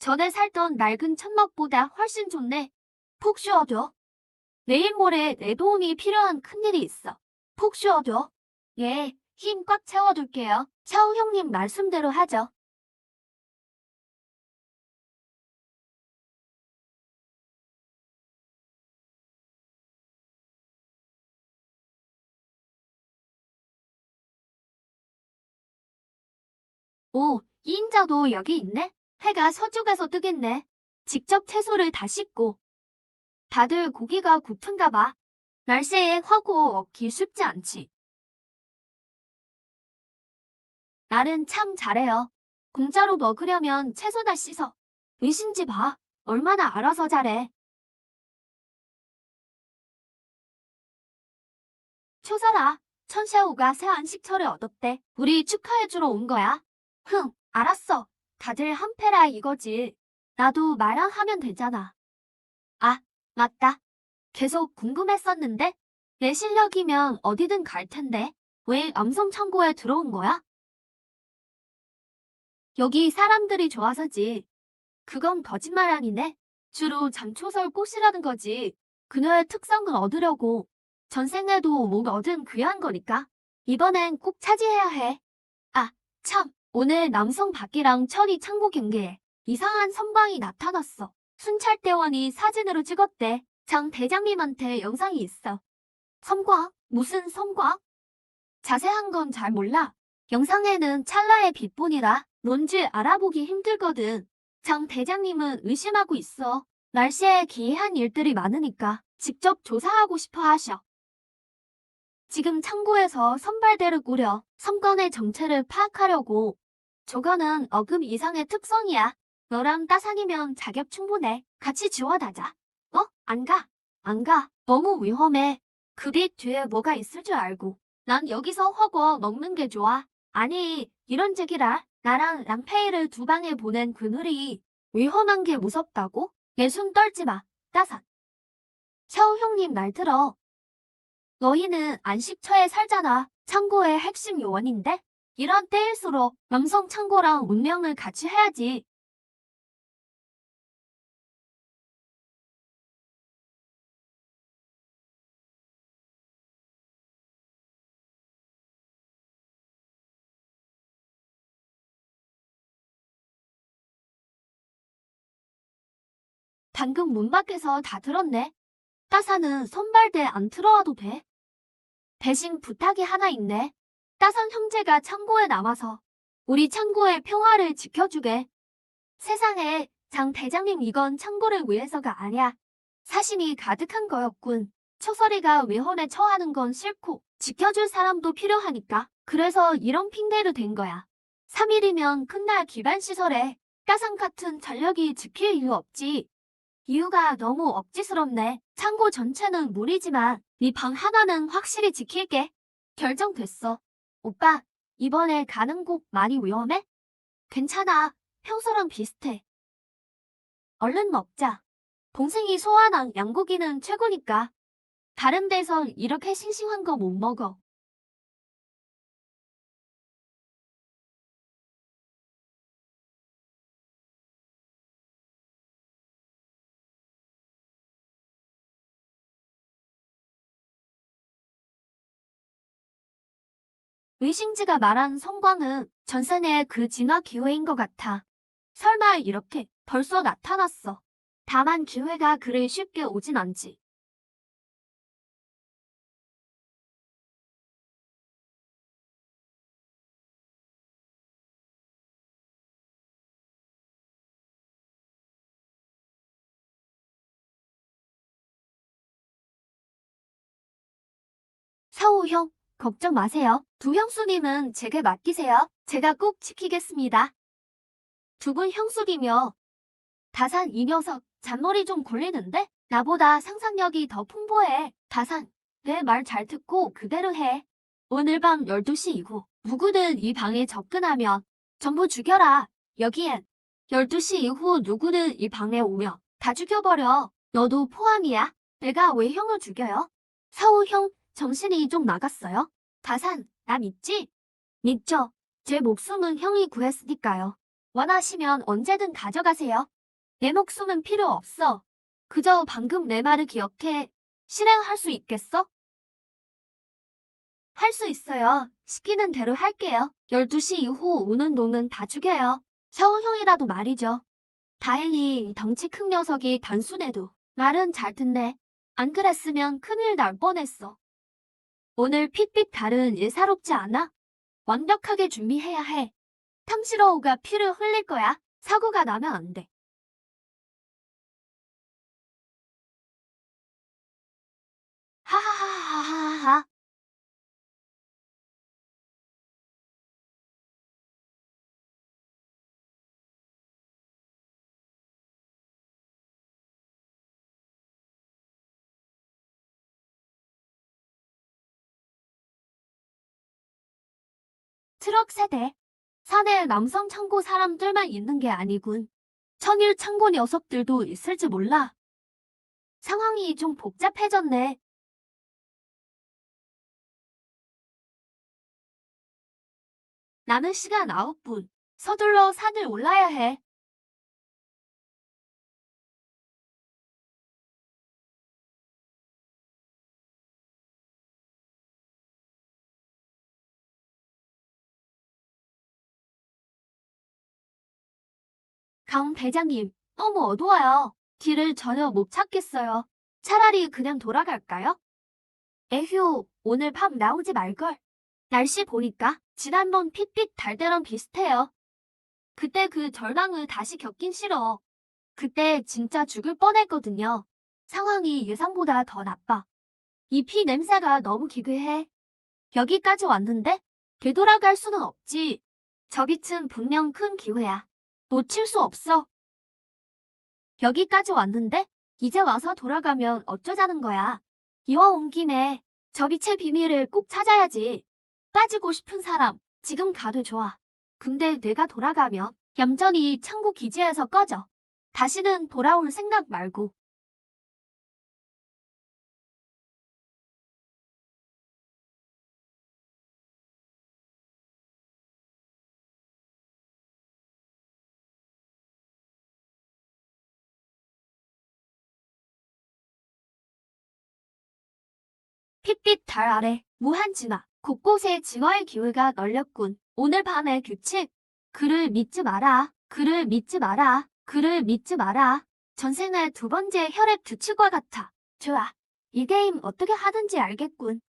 전에 살던 낡은 천막보다 훨씬 좋네. 푹 쉬어줘. 내일 모레 내 도움이 필요한 큰일이 있어. 푹 쉬어줘. 예, 힘 꽉 채워둘게요. 샤오 형님 말씀대로 하죠. 오, 이 인자도 여기 있네. 해가 서쪽에서 뜨겠네. 직접 채소를 다 씻고. 다들 고기가 고픈가 봐. 날씨에 화고 얻기 쉽지 않지. 날은 참 잘해요. 공짜로 먹으려면 채소 다 씻어. 의신지 봐. 얼마나 알아서 잘해. 초사라, 천샤오가 새 안식처를 얻었대. 우리 축하해주러 온 거야. 흥, 알았어. 다들 한패라 이거지. 나도 말랑 하면 되잖아. 아, 맞다. 계속 궁금했었는데? 내 실력이면 어디든 갈 텐데. 왜 암성 창고에 들어온 거야? 여기 사람들이 좋아서지. 그건 거짓말 아니네. 주로 장초설 꽃이라는 거지. 그녀의 특성을 얻으려고. 전생에도 못 얻은 귀한 거니까. 이번엔 꼭 차지해야 해. 아, 참. 오늘 남성 박기랑 철이 창고 경계에 이상한 선방이 나타났어. 순찰대원이 사진으로 찍었대. 장 대장님한테 영상이 있어. 섬광? 무슨 섬광? 자세한 건 잘 몰라. 영상에는 찰나의 빛뿐이라 뭔지 알아보기 힘들거든. 장 대장님은 의심하고 있어. 날씨에 기이한 일들이 많으니까 직접 조사하고 싶어 하셔. 지금 창고에서 선발대를 꾸려 섬광의 정체를 파악하려고. 저거는 어금 이상의 특성이야. 너랑 따상이면 자격 충분해. 같이 지원하자. 안 가. 안 가. 너무 위험해. 그 빛 뒤에 뭐가 있을 줄 알고. 난 여기서 허거 먹는 게 좋아. 아니, 이런 제기라. 나랑 랑페이를 두 방에 보낸 그늘이 위험한 게 무섭다고? 내 손 떨지 마. 따삭. 샤오 형님 말 들어. 너희는 안식처에 살잖아. 창고의 핵심 요원인데? 이런 때일수록 명성 창고랑 운명을 같이 해야지. 방금 문 밖에서 다 들었네. 따사는 선발대 안 들어와도 돼. 대신 부탁이 하나 있네. 따상 형제가 창고에 남아서 우리 창고의 평화를 지켜주게. 세상에, 장 대장님 이건 창고를 위해서가 아니야. 사심이 가득한 거였군. 초설이가 위험에 처하는 건 싫고 지켜줄 사람도 필요하니까. 그래서 이런 핑계를 댄 거야. 3일이면 끝날 기반시설에 따상 같은 전력이 지킬 이유 없지. 이유가 너무 억지스럽네. 창고 전체는 무리지만 네 방 하나는 확실히 지킬게. 결정됐어. 오빠, 이번에 가는 곳 많이 위험해? 괜찮아. 평소랑 비슷해. 얼른 먹자. 동생이 소환한 양고기는 최고니까. 다른 데선 이렇게 싱싱한 거 못 먹어. 의심지가 말한 성광은 전생의 그 진화 기회인 것 같아. 설마 이렇게 벌써 나타났어. 다만 기회가 그리 쉽게 오진 않지. 사오 형, 걱정 마세요. 두 형수님은 제게 맡기세요. 제가 꼭 지키겠습니다. 두 분 형수이며 다산 이 녀석 잔머리 좀 굴리는데? 나보다 상상력이 더 풍부해. 다산, 내 말 잘 듣고 그대로 해. 오늘 밤 12시 이후 누구든 이 방에 접근하면 전부 죽여라. 여기엔 12시 이후 누구든 이 방에 오면 다 죽여버려. 너도 포함이야. 내가 왜 형을 죽여요? 사우 형, 정신이 좀 나갔어요? 다산, 나 믿지? 믿죠. 제 목숨은 형이 구했으니까요. 원하시면 언제든 가져가세요. 내 목숨은 필요 없어. 그저 방금 내 말을 기억해. 실행할 수 있겠어? 할 수 있어요. 시키는 대로 할게요. 12시 이후 오는 놈은 다 죽여요. 샤오 형이라도 말이죠. 다행히 덩치 큰 녀석이 단순해도 말은 잘 듣네. 안 그랬으면 큰일 날 뻔했어. 오늘 핏빛 달은 예사롭지 않아? 완벽하게 준비해야 해. 탐스러우가 피를 흘릴 거야. 사고가 나면 안 돼. 하하하하하하. 트럭 세대. 산에 남성 창고 사람들만 있는 게 아니군. 청일 창고 녀석들도 있을지 몰라. 상황이 좀 복잡해졌네. 남은 시간 9분. 서둘러 산을 올라야 해. 강 대장님, 너무 어두워요. 길을 전혀 못 찾겠어요. 차라리 그냥 돌아갈까요? 에휴, 오늘 밤 나오지 말걸. 날씨 보니까 지난번 핏빛 달 때랑 비슷해요. 그때 그 절망을 다시 겪긴 싫어. 그때 진짜 죽을 뻔했거든요. 상황이 예상보다 더 나빠. 이 피 냄새가 너무 기괴해. 여기까지 왔는데 되돌아갈 수는 없지. 저 빛은 분명 큰 기회야. 놓칠 수 없어. 여기까지 왔는데 이제 와서 돌아가면 어쩌자는 거야. 이왕 온 김에 저 빛의 비밀을 꼭 찾아야지. 빠지고 싶은 사람 지금 가도 좋아. 근데 내가 돌아가면 얌전히 창고 기지에서 꺼져. 다시는 돌아올 생각 말고. 핏빛 달 아래 무한 진화. 곳곳에 진화의 기회가 널렸군. 오늘 밤의 규칙. 그를 믿지 마라. 그를 믿지 마라. 그를 믿지 마라. 전생의 두 번째 혈액 규칙과 같아. 좋아. 이 게임 어떻게 하는지 알겠군.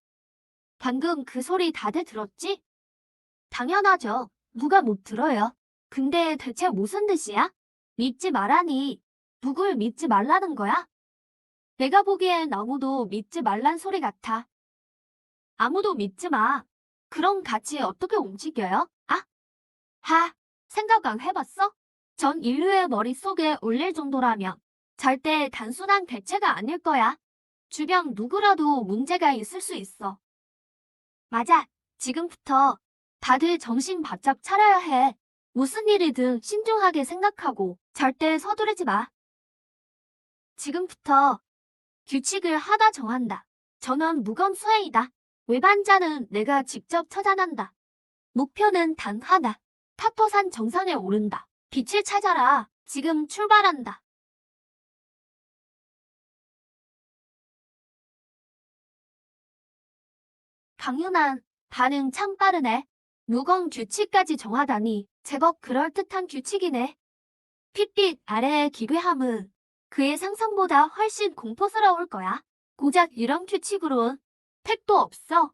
방금 그 소리 다들 들었지? 당연하죠. 누가 못 들어요. 근데 대체 무슨 뜻이야? 믿지 말라니. 누굴 믿지 말라는 거야? 내가 보기엔 아무도 믿지 말란 소리 같아. 아무도 믿지 마. 그럼 같이 어떻게 움직여요? 아? 하, 생각 안 해봤어? 전 인류의 머릿속에 올릴 정도라면 절대 단순한 대체가 아닐 거야. 주변 누구라도 문제가 있을 수 있어. 맞아. 지금부터 다들 정신 바짝 차려야 해. 무슨 일이든 신중하게 생각하고 절대 서두르지 마. 지금부터 규칙을 하나 정한다. 전원 무건 수행이다. 외반자는 내가 직접 처단한다. 목표는 단 하나. 타토산 정상에 오른다. 빛을 찾아라. 지금 출발한다. 강윤한 반응 참 빠르네. 무건 규칙까지 정하다니 제법 그럴듯한 규칙이네. 핏빛 아래의 기괴함은 그의 상상보다 훨씬 공포스러울 거야. 고작 이런 규칙으론 택도 없어.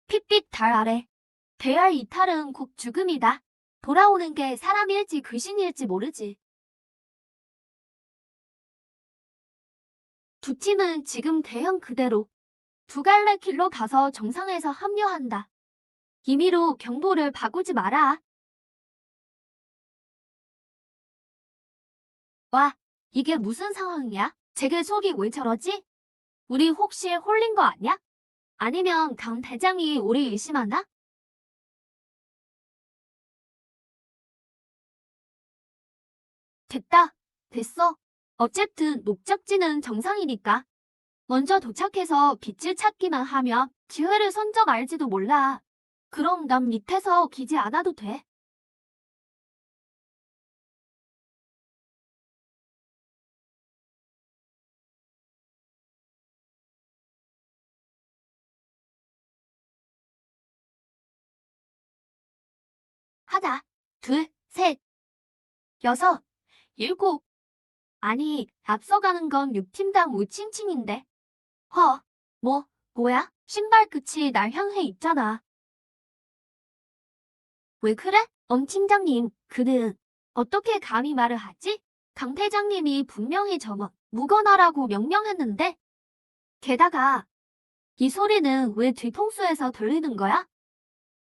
핏빛 달 아래. 대할 이탈은 곧 죽음이다. 돌아오는 게 사람일지 귀신일지 모르지. 두 팀은 지금 대형 그대로 두 갈래 길로 가서 정상에서 합류한다. 임의로 경보를 바꾸지 마라. 와, 이게 무슨 상황이야? 제게 속이 왜 저러지? 우리 혹시 홀린 거 아니야? 아니면 강 대장이 우리 의심하나? 됐다. 됐어. 어쨌든 목적지는 정상이니까. 먼저 도착해서 빛을 찾기만 하면 기회를 선적 알지도 몰라. 그럼 난 밑에서 기지 않아도 돼. 하나, 둘, 셋, 여섯, 일곱. 아니, 앞서가는 건 6팀당 우칭칭인데. 허, 뭐야? 신발 끝이 날 향해 있잖아. 왜 그래? 엄 팀장님, 그는 어떻게 감히 말을 하지? 강 대장님이 분명히 저거 묵어놔라고 명령했는데. 게다가 이 소리는 왜 뒤통수에서 들리는 거야?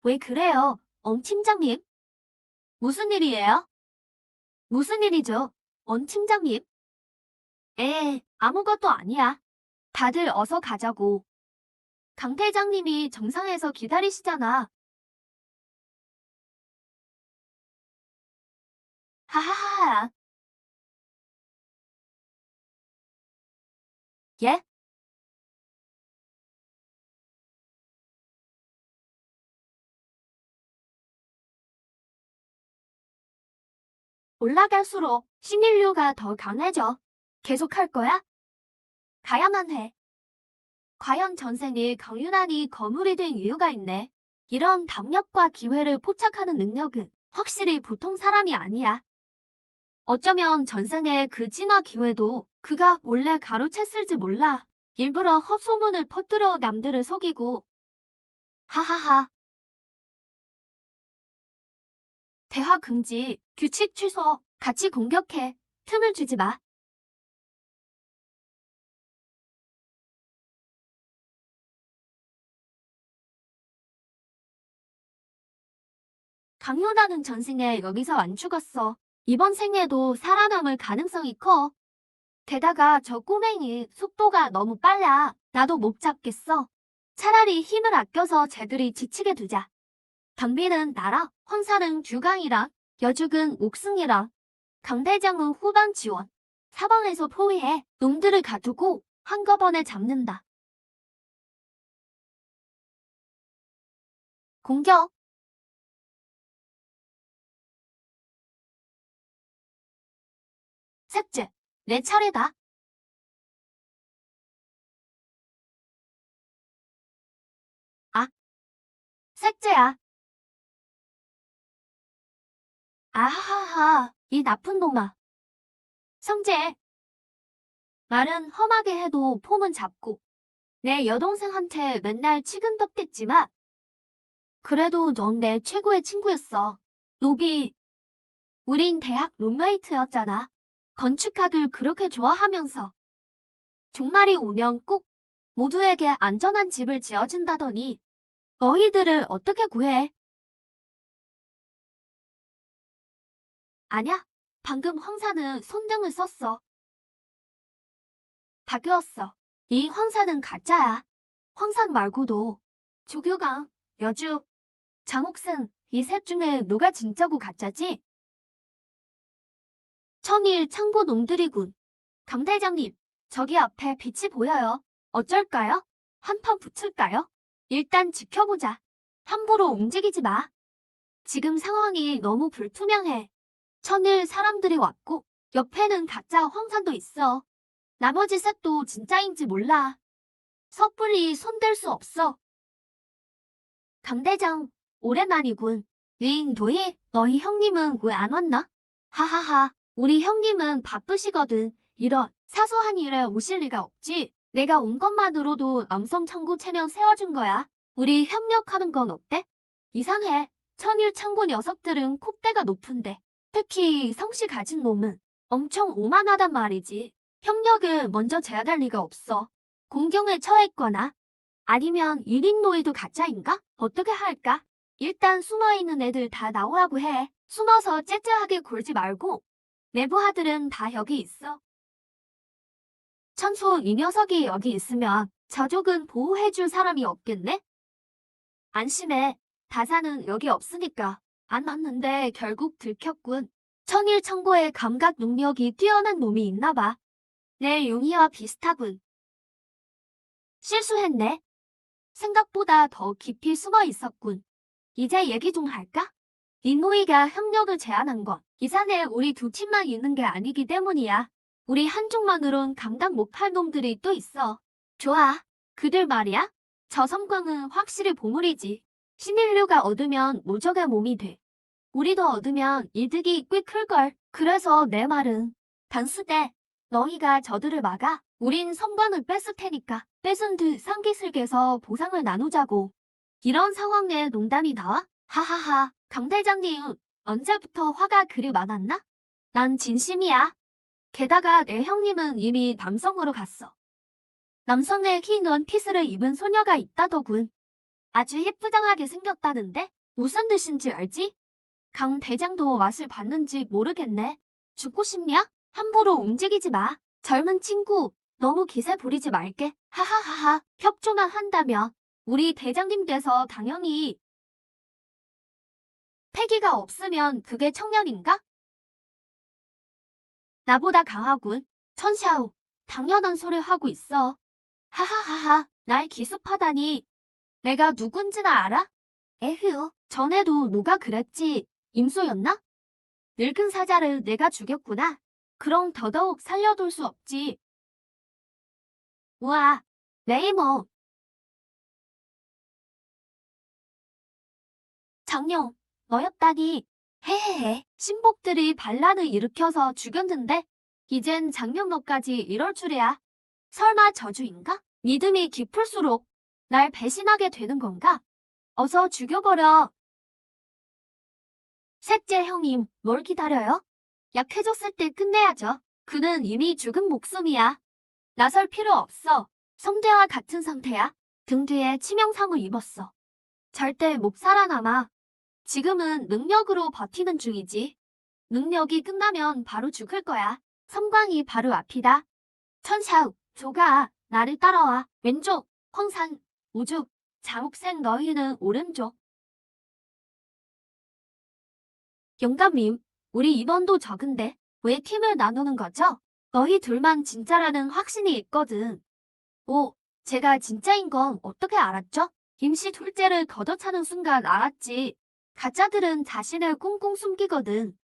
왜 그래요, 엄 팀장님? 무슨 일이에요? 무슨 일이죠, 엄 팀장님? 아무것도 아니야. 다들 어서 가자고. 강 대장님이 정상에서 기다리시잖아. 하하하. 예? 올라갈수록 신인류가 더 강해져. 계속할 거야? 가야만 해. 과연 전생에 강윤환이 거물이 된 이유가 있네. 이런 담력과 기회를 포착하는 능력은 확실히 보통 사람이 아니야. 어쩌면 전생에 그 진화 기회도 그가 몰래 가로챘을지 몰라. 일부러 헛소문을 퍼뜨려 남들을 속이고. 하하하. 대화 금지, 규칙 취소, 같이 공격해. 틈을 주지 마. 강요나는 전생에 여기서 안 죽었어. 이번 생에도 살아남을 가능성이 커. 게다가 저 꼬맹이 속도가 너무 빨라. 나도 못 잡겠어. 차라리 힘을 아껴서 쟤들이 지치게 두자. 경비는 나라, 황사는 규강이라, 여죽은 옥승이라, 강대장은 후방 지원. 사방에서 포위해 놈들을 가두고 한꺼번에 잡는다. 공격. 삭제. 내 차례다. 아, 삭제야. 아하하, 이 나쁜 놈아. 성재. 말은 험하게 해도 폼은 잡고. 내 여동생한테 맨날 치근덕댔지만 그래도 넌 내 최고의 친구였어. 로비, 우린 대학 룸메이트였잖아. 건축학을 그렇게 좋아하면서 종말이 오면 꼭 모두에게 안전한 집을 지어준다더니 너희들을 어떻게 구해? 아냐, 방금 황사는 손등을 썼어. 바뀌었어. 이 황사는 가짜야. 황산 말고도 조교강, 여주, 장옥승 이 셋 중에 누가 진짜고 가짜지? 천일 창고 놈들이군. 강 대장님, 저기 앞에 빛이 보여요. 어쩔까요? 한판 붙을까요? 일단 지켜보자. 함부로 움직이지 마. 지금 상황이 너무 불투명해. 천일 사람들이 왔고 옆에는 가짜 황산도 있어. 나머지 셋도 진짜인지 몰라. 섣불리 손댈 수 없어. 강 대장, 오랜만이군. 도희, 너희 형님은 왜 안 왔나? 하하하, 우리 형님은 바쁘시거든. 이런 사소한 일에 오실 리가 없지. 내가 온 것만으로도 남성 청구 체면 세워준 거야. 우리 협력하는 건 어때? 이상해. 천일창고 녀석들은 콧대가 높은데 특히 성씨 가진 놈은 엄청 오만하단 말이지. 협력을 먼저 제안할 리가 없어. 공경에 처했거나 아니면 1인 노예도 가짜인가? 어떻게 할까? 일단 숨어있는 애들 다 나오라고 해. 숨어서 째째하게 굴지 말고. 내부하들은 다 여기 있어. 천소 이 녀석이 여기 있으면 저족은 보호해줄 사람이 없겠네? 안심해. 다사는 여기 없으니까. 안 왔는데 결국 들켰군. 천일천고의 감각 능력이 뛰어난 놈이 있나 봐. 내 용이와 비슷하군. 실수했네. 생각보다 더 깊이 숨어 있었군. 이제 얘기 좀 할까? 닌노이가 협력을 제안한 건 이 산에 우리 두 팀만 있는 게 아니기 때문이야. 우리 한쪽만으론 감당 못할 놈들이 또 있어. 좋아. 그들 말이야? 저 섬광은 확실히 보물이지. 신인류가 얻으면 모적의 몸이 돼. 우리도 얻으면 이득이 꽤 클걸. 그래서 내 말은 단수대. 너희가 저들을 막아. 우린 섬광을 뺐을 테니까. 뺏은 듯 상기슬개서 보상을 나누자고. 이런 상황에 농담이 나와? 하하하. 강 대장님, 언제부터 화가 그리 많았나? 난 진심이야. 게다가 내 형님은 이미 남성으로 갔어. 남성의 흰 원피스를 입은 소녀가 있다더군. 아주 예쁘장하게 생겼다는데? 무슨 뜻인지 알지? 강 대장도 맛을 봤는지 모르겠네. 죽고 싶냐? 함부로 움직이지 마. 젊은 친구, 너무 기세 부리지 말게. 하하하하, 협조만 한다면 우리 대장님 돼서 당연히. 패기가 없으면 그게 청년인가? 나보다 강하군. 천샤오, 당연한 소리 하고 있어. 하하하하, 날 기습하다니. 내가 누군지나 알아? 에휴, 전에도 누가 그랬지. 임소였나? 늙은 사자를 내가 죽였구나. 그럼 더더욱 살려둘 수 없지. 우와, 네이머. 장룡, 너였다니. 헤헤헤, 신복들이 반란을 일으켜서 죽였는데 이젠 장룡 너까지 이럴 줄이야. 설마 저주인가? 믿음이 깊을수록 날 배신하게 되는 건가? 어서 죽여버려. 셋째 형님, 뭘 기다려요? 약해졌을 때 끝내야죠. 그는 이미 죽은 목숨이야. 나설 필요 없어. 성대와 같은 상태야. 등 뒤에 치명상을 입었어. 절대 못 살아남아. 지금은 능력으로 버티는 중이지. 능력이 끝나면 바로 죽을 거야. 섬광이 바로 앞이다. 천샤우, 조가, 나를 따라와. 왼쪽, 황산, 우주, 자옥생 너희는 오른쪽. 영감님, 우리 인원도 적은데 왜 팀을 나누는 거죠? 너희 둘만 진짜라는 확신이 있거든. 오, 제가 진짜인 건 어떻게 알았죠? 임시 둘째를 걷어차는 순간 알았지. 가짜들은 자신을 꽁꽁 숨기거든.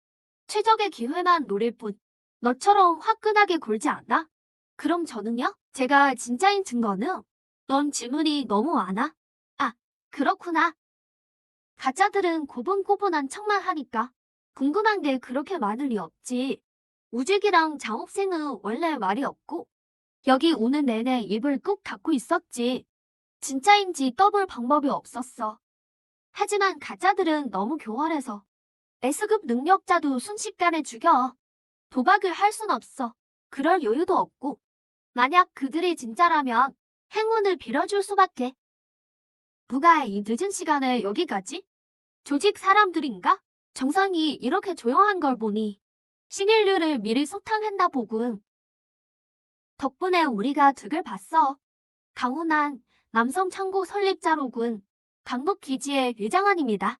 최적의 기회만 노릴 뿐. 너처럼 화끈하게 굴지 않아? 그럼 저는요? 제가 진짜인 증거는? 넌 질문이 너무 많아. 아, 그렇구나. 가짜들은 고분고분한 척만 하니까. 궁금한 게 그렇게 많을 리 없지. 우직이랑 장업생은 원래 말이 없고 여기 오는 내내 입을 꾹 닫고 있었지. 진짜인지 떠볼 방법이 없었어. 하지만 가짜들은 너무 교활해서 S급 능력자도 순식간에 죽여. 도박을 할 순 없어. 그럴 여유도 없고. 만약 그들이 진짜라면 행운을 빌어줄 수밖에. 누가 이 늦은 시간에 여기까지? 조직 사람들인가? 정상이 이렇게 조용한 걸 보니 신인류를 미리 소탕했나 보군. 덕분에 우리가 득을 봤어. 강훈한 남성 창고 설립자로군. 강북기지의 회장안입니다.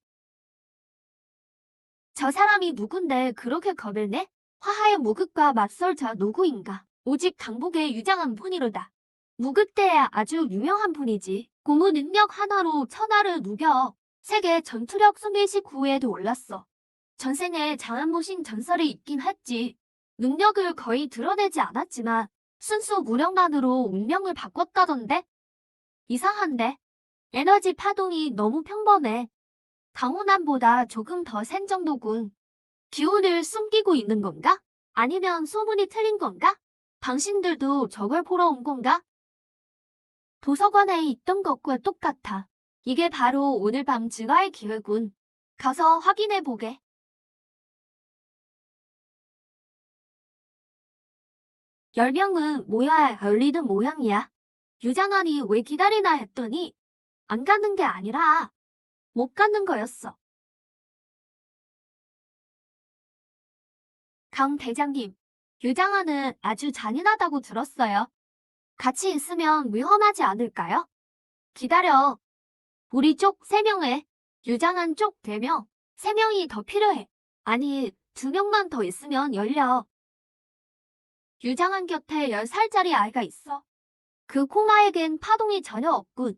저 사람이 누군데 그렇게 겁을 내? 화하의 무극과 맞설 자 누구인가? 오직 강북의 유장한 분이로다. 무극대에 아주 유명한 분이지. 고무 능력 하나로 천하를 누겨. 세계 전투력 소멸시 9위에도 올랐어. 전생에 장안모신 전설이 있긴 했지. 능력을 거의 드러내지 않았지만 순수 무력만으로 운명을 바꿨다던데? 이상한데? 에너지 파동이 너무 평범해. 강호남보다 조금 더 센 정도군. 기운을 숨기고 있는 건가? 아니면 소문이 틀린 건가? 당신들도 저걸 보러 온 건가? 도서관에 있던 것과 똑같아. 이게 바로 오늘 밤 증화의 기회군. 가서 확인해 보게. 열 명은 모여야 열리는 모양이야. 유장한이 왜 기다리나 했더니 안 가는 게 아니라 못 가는 거였어. 강 대장님, 유장한은 아주 잔인하다고 들었어요. 같이 있으면 위험하지 않을까요? 기다려. 우리 쪽 3명에 유장한 쪽 4명, 3명이 더 필요해. 아니, 2명만 더 있으면 열려. 유장한 곁에 10살짜리 아이가 있어. 그 꼬마에겐 파동이 전혀 없군.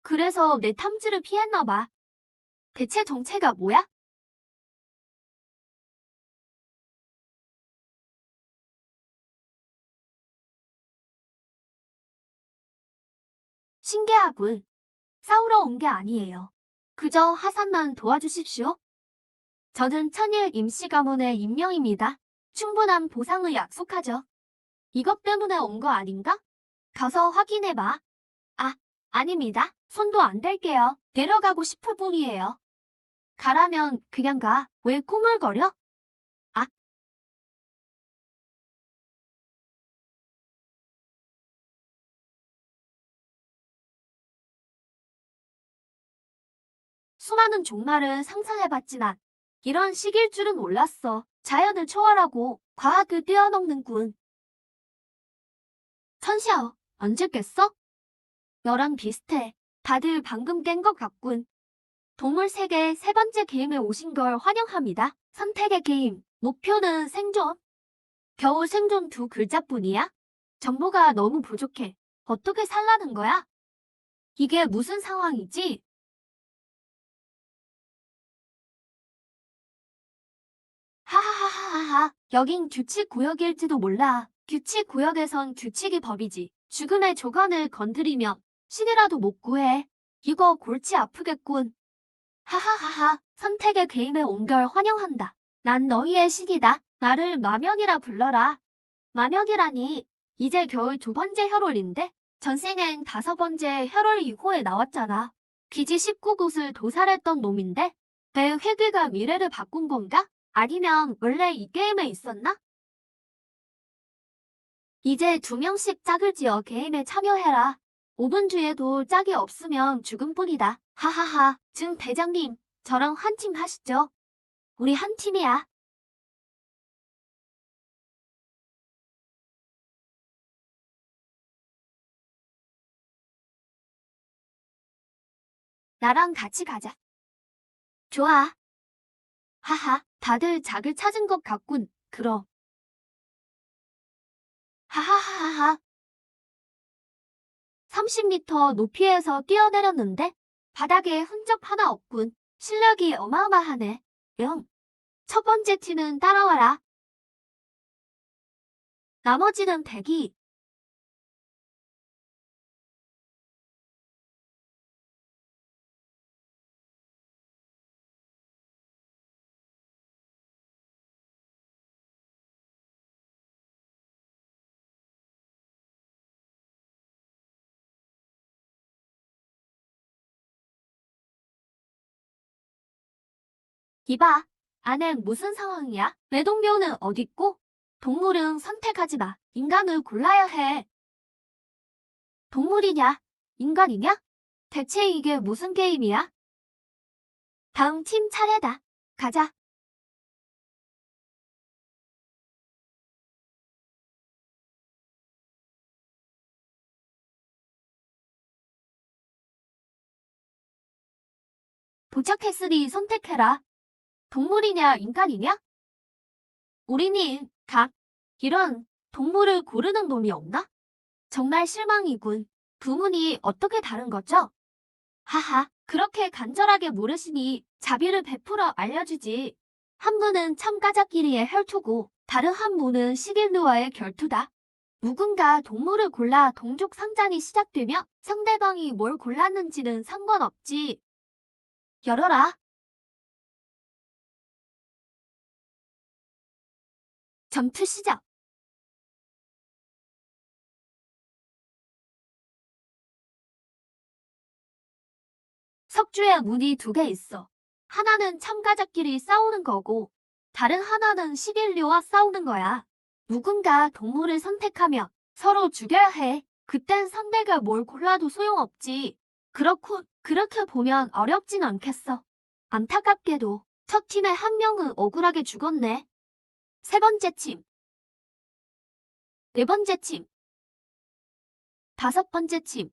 그래서 내 탐지를 피했나 봐. 대체 정체가 뭐야? 신기하군. 싸우러 온 게 아니에요. 그저 하산만 도와주십시오. 저는 천일 임시 가문의 임명입니다. 충분한 보상을 약속하죠. 이것 때문에 온 거 아닌가? 가서 확인해봐. 아, 아닙니다. 손도 안 댈게요. 데려가고 싶을 뿐이에요. 가라면 그냥 가. 왜 꾸물거려? 아, 수많은 종말을 상상해봤지만 이런 시기일 줄은 몰랐어. 자연을 초월하고 과학을 뛰어넘는군. 천시야, 언제 깼어? 너랑 비슷해. 다들 방금 깬 것 같군. 동물 세계 3번째 게임에 오신 걸 환영합니다. 선택의 게임. 목표는 생존. 겨우 생존 2글자뿐이야? 정보가 너무 부족해. 어떻게 살라는 거야? 이게 무슨 상황이지? 하하하하하. 여긴 규칙 구역일지도 몰라. 규칙 구역에선 규칙이 법이지. 죽음의 조건을 건드리면 신이라도 못 구해. 이거 골치 아프겠군. 하하하하. 선택의 게임에 온 걸 환영한다. 난 너희의 신이다. 나를 마명이라 불러라. 마명이라니. 이제 겨울 2번째 혈월인데 전생엔 5번째 혈월 2호에 나왔잖아. 기지 19곳을 도살했던 놈인데 내 회귀가 미래를 바꾼 건가? 아니면 원래 이 게임에 있었나? 이제 2명씩 짝을 지어 게임에 참여해라. 5분 뒤에도 짝이 없으면 죽음뿐이다. 하하하. 증 대장님, 저랑 한 팀 하시죠. 우리 한 팀이야. 나랑 같이 가자. 좋아. 하하. 다들 짝을 찾은 것 같군. 그럼. 하하하하하. 30m 높이에서 뛰어내렸는데 바닥에 흔적 하나 없군. 실력이 어마어마하네. 영. 첫 번째 팀은 따라와라. 나머지는 대기. 이봐. 안엔 무슨 상황이야? 외동묘는 어딨고? 동물은 선택하지 마. 인간을 골라야 해. 동물이냐? 인간이냐? 대체 이게 무슨 게임이야? 다음 팀 차례다. 가자. 도착했으니 선택해라. 동물이냐, 인간이냐? 우리는 각 이런 동물을 고르는 놈이 없나? 정말 실망이군. 부문이 어떻게 다른 거죠? 하하, 그렇게 간절하게 물으시니 자비를 베풀어 알려주지. 한 분은 참가자끼리의 혈투고 다른 한 분은 시길누와의 결투다. 누군가 동물을 골라 동족 상잔이 시작되며 상대방이 뭘 골랐는지는 상관없지. 열어라. 전투 시작. 석주에 문이 2개 있어. 하나는 참가자끼리 싸우는 거고, 다른 하나는 식인류와 싸우는 거야. 누군가 동물을 선택하면 서로 죽여야 해. 그땐 상대가 뭘 골라도 소용없지. 그렇게 보면 어렵진 않겠어. 안타깝게도 첫 팀의 한 명은 억울하게 죽었네. 세 번째 팀, 네 번째 팀, 다섯 번째 팀.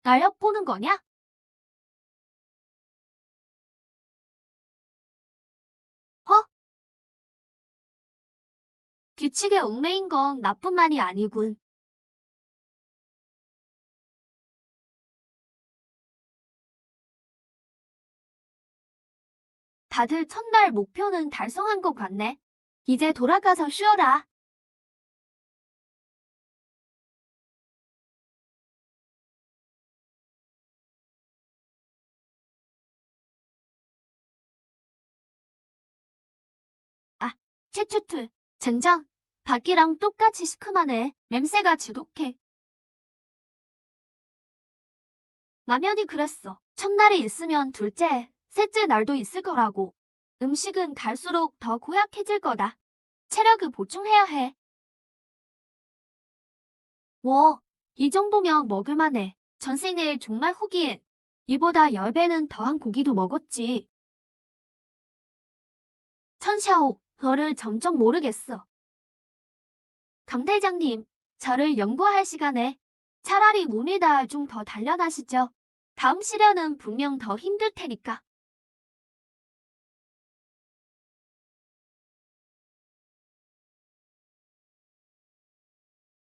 날 엿보는 거냐? 허? 규칙에 얽매인 건 나뿐만이 아니군. 다들 첫날 목표는 달성한 것 같네. 이제 돌아가서 쉬어라. 아, 최추툴. 젠장. 밖이랑 똑같이 시큼하네. 냄새가 지독해. 남연이 그랬어. 첫날이 있으면 둘째, 셋째 날도 있을 거라고. 음식은 갈수록 더 고약해질 거다. 체력을 보충해야 해. 뭐, 이 정도면 먹을만해. 전생에 정말 후기엔 이보다 10배는 더한 고기도 먹었지. 천샤오, 너를 점점 모르겠어. 강 대장님, 저를 연구할 시간에 차라리 몸에다 좀 더 단련하시죠. 다음 시련은 분명 더 힘들 테니까.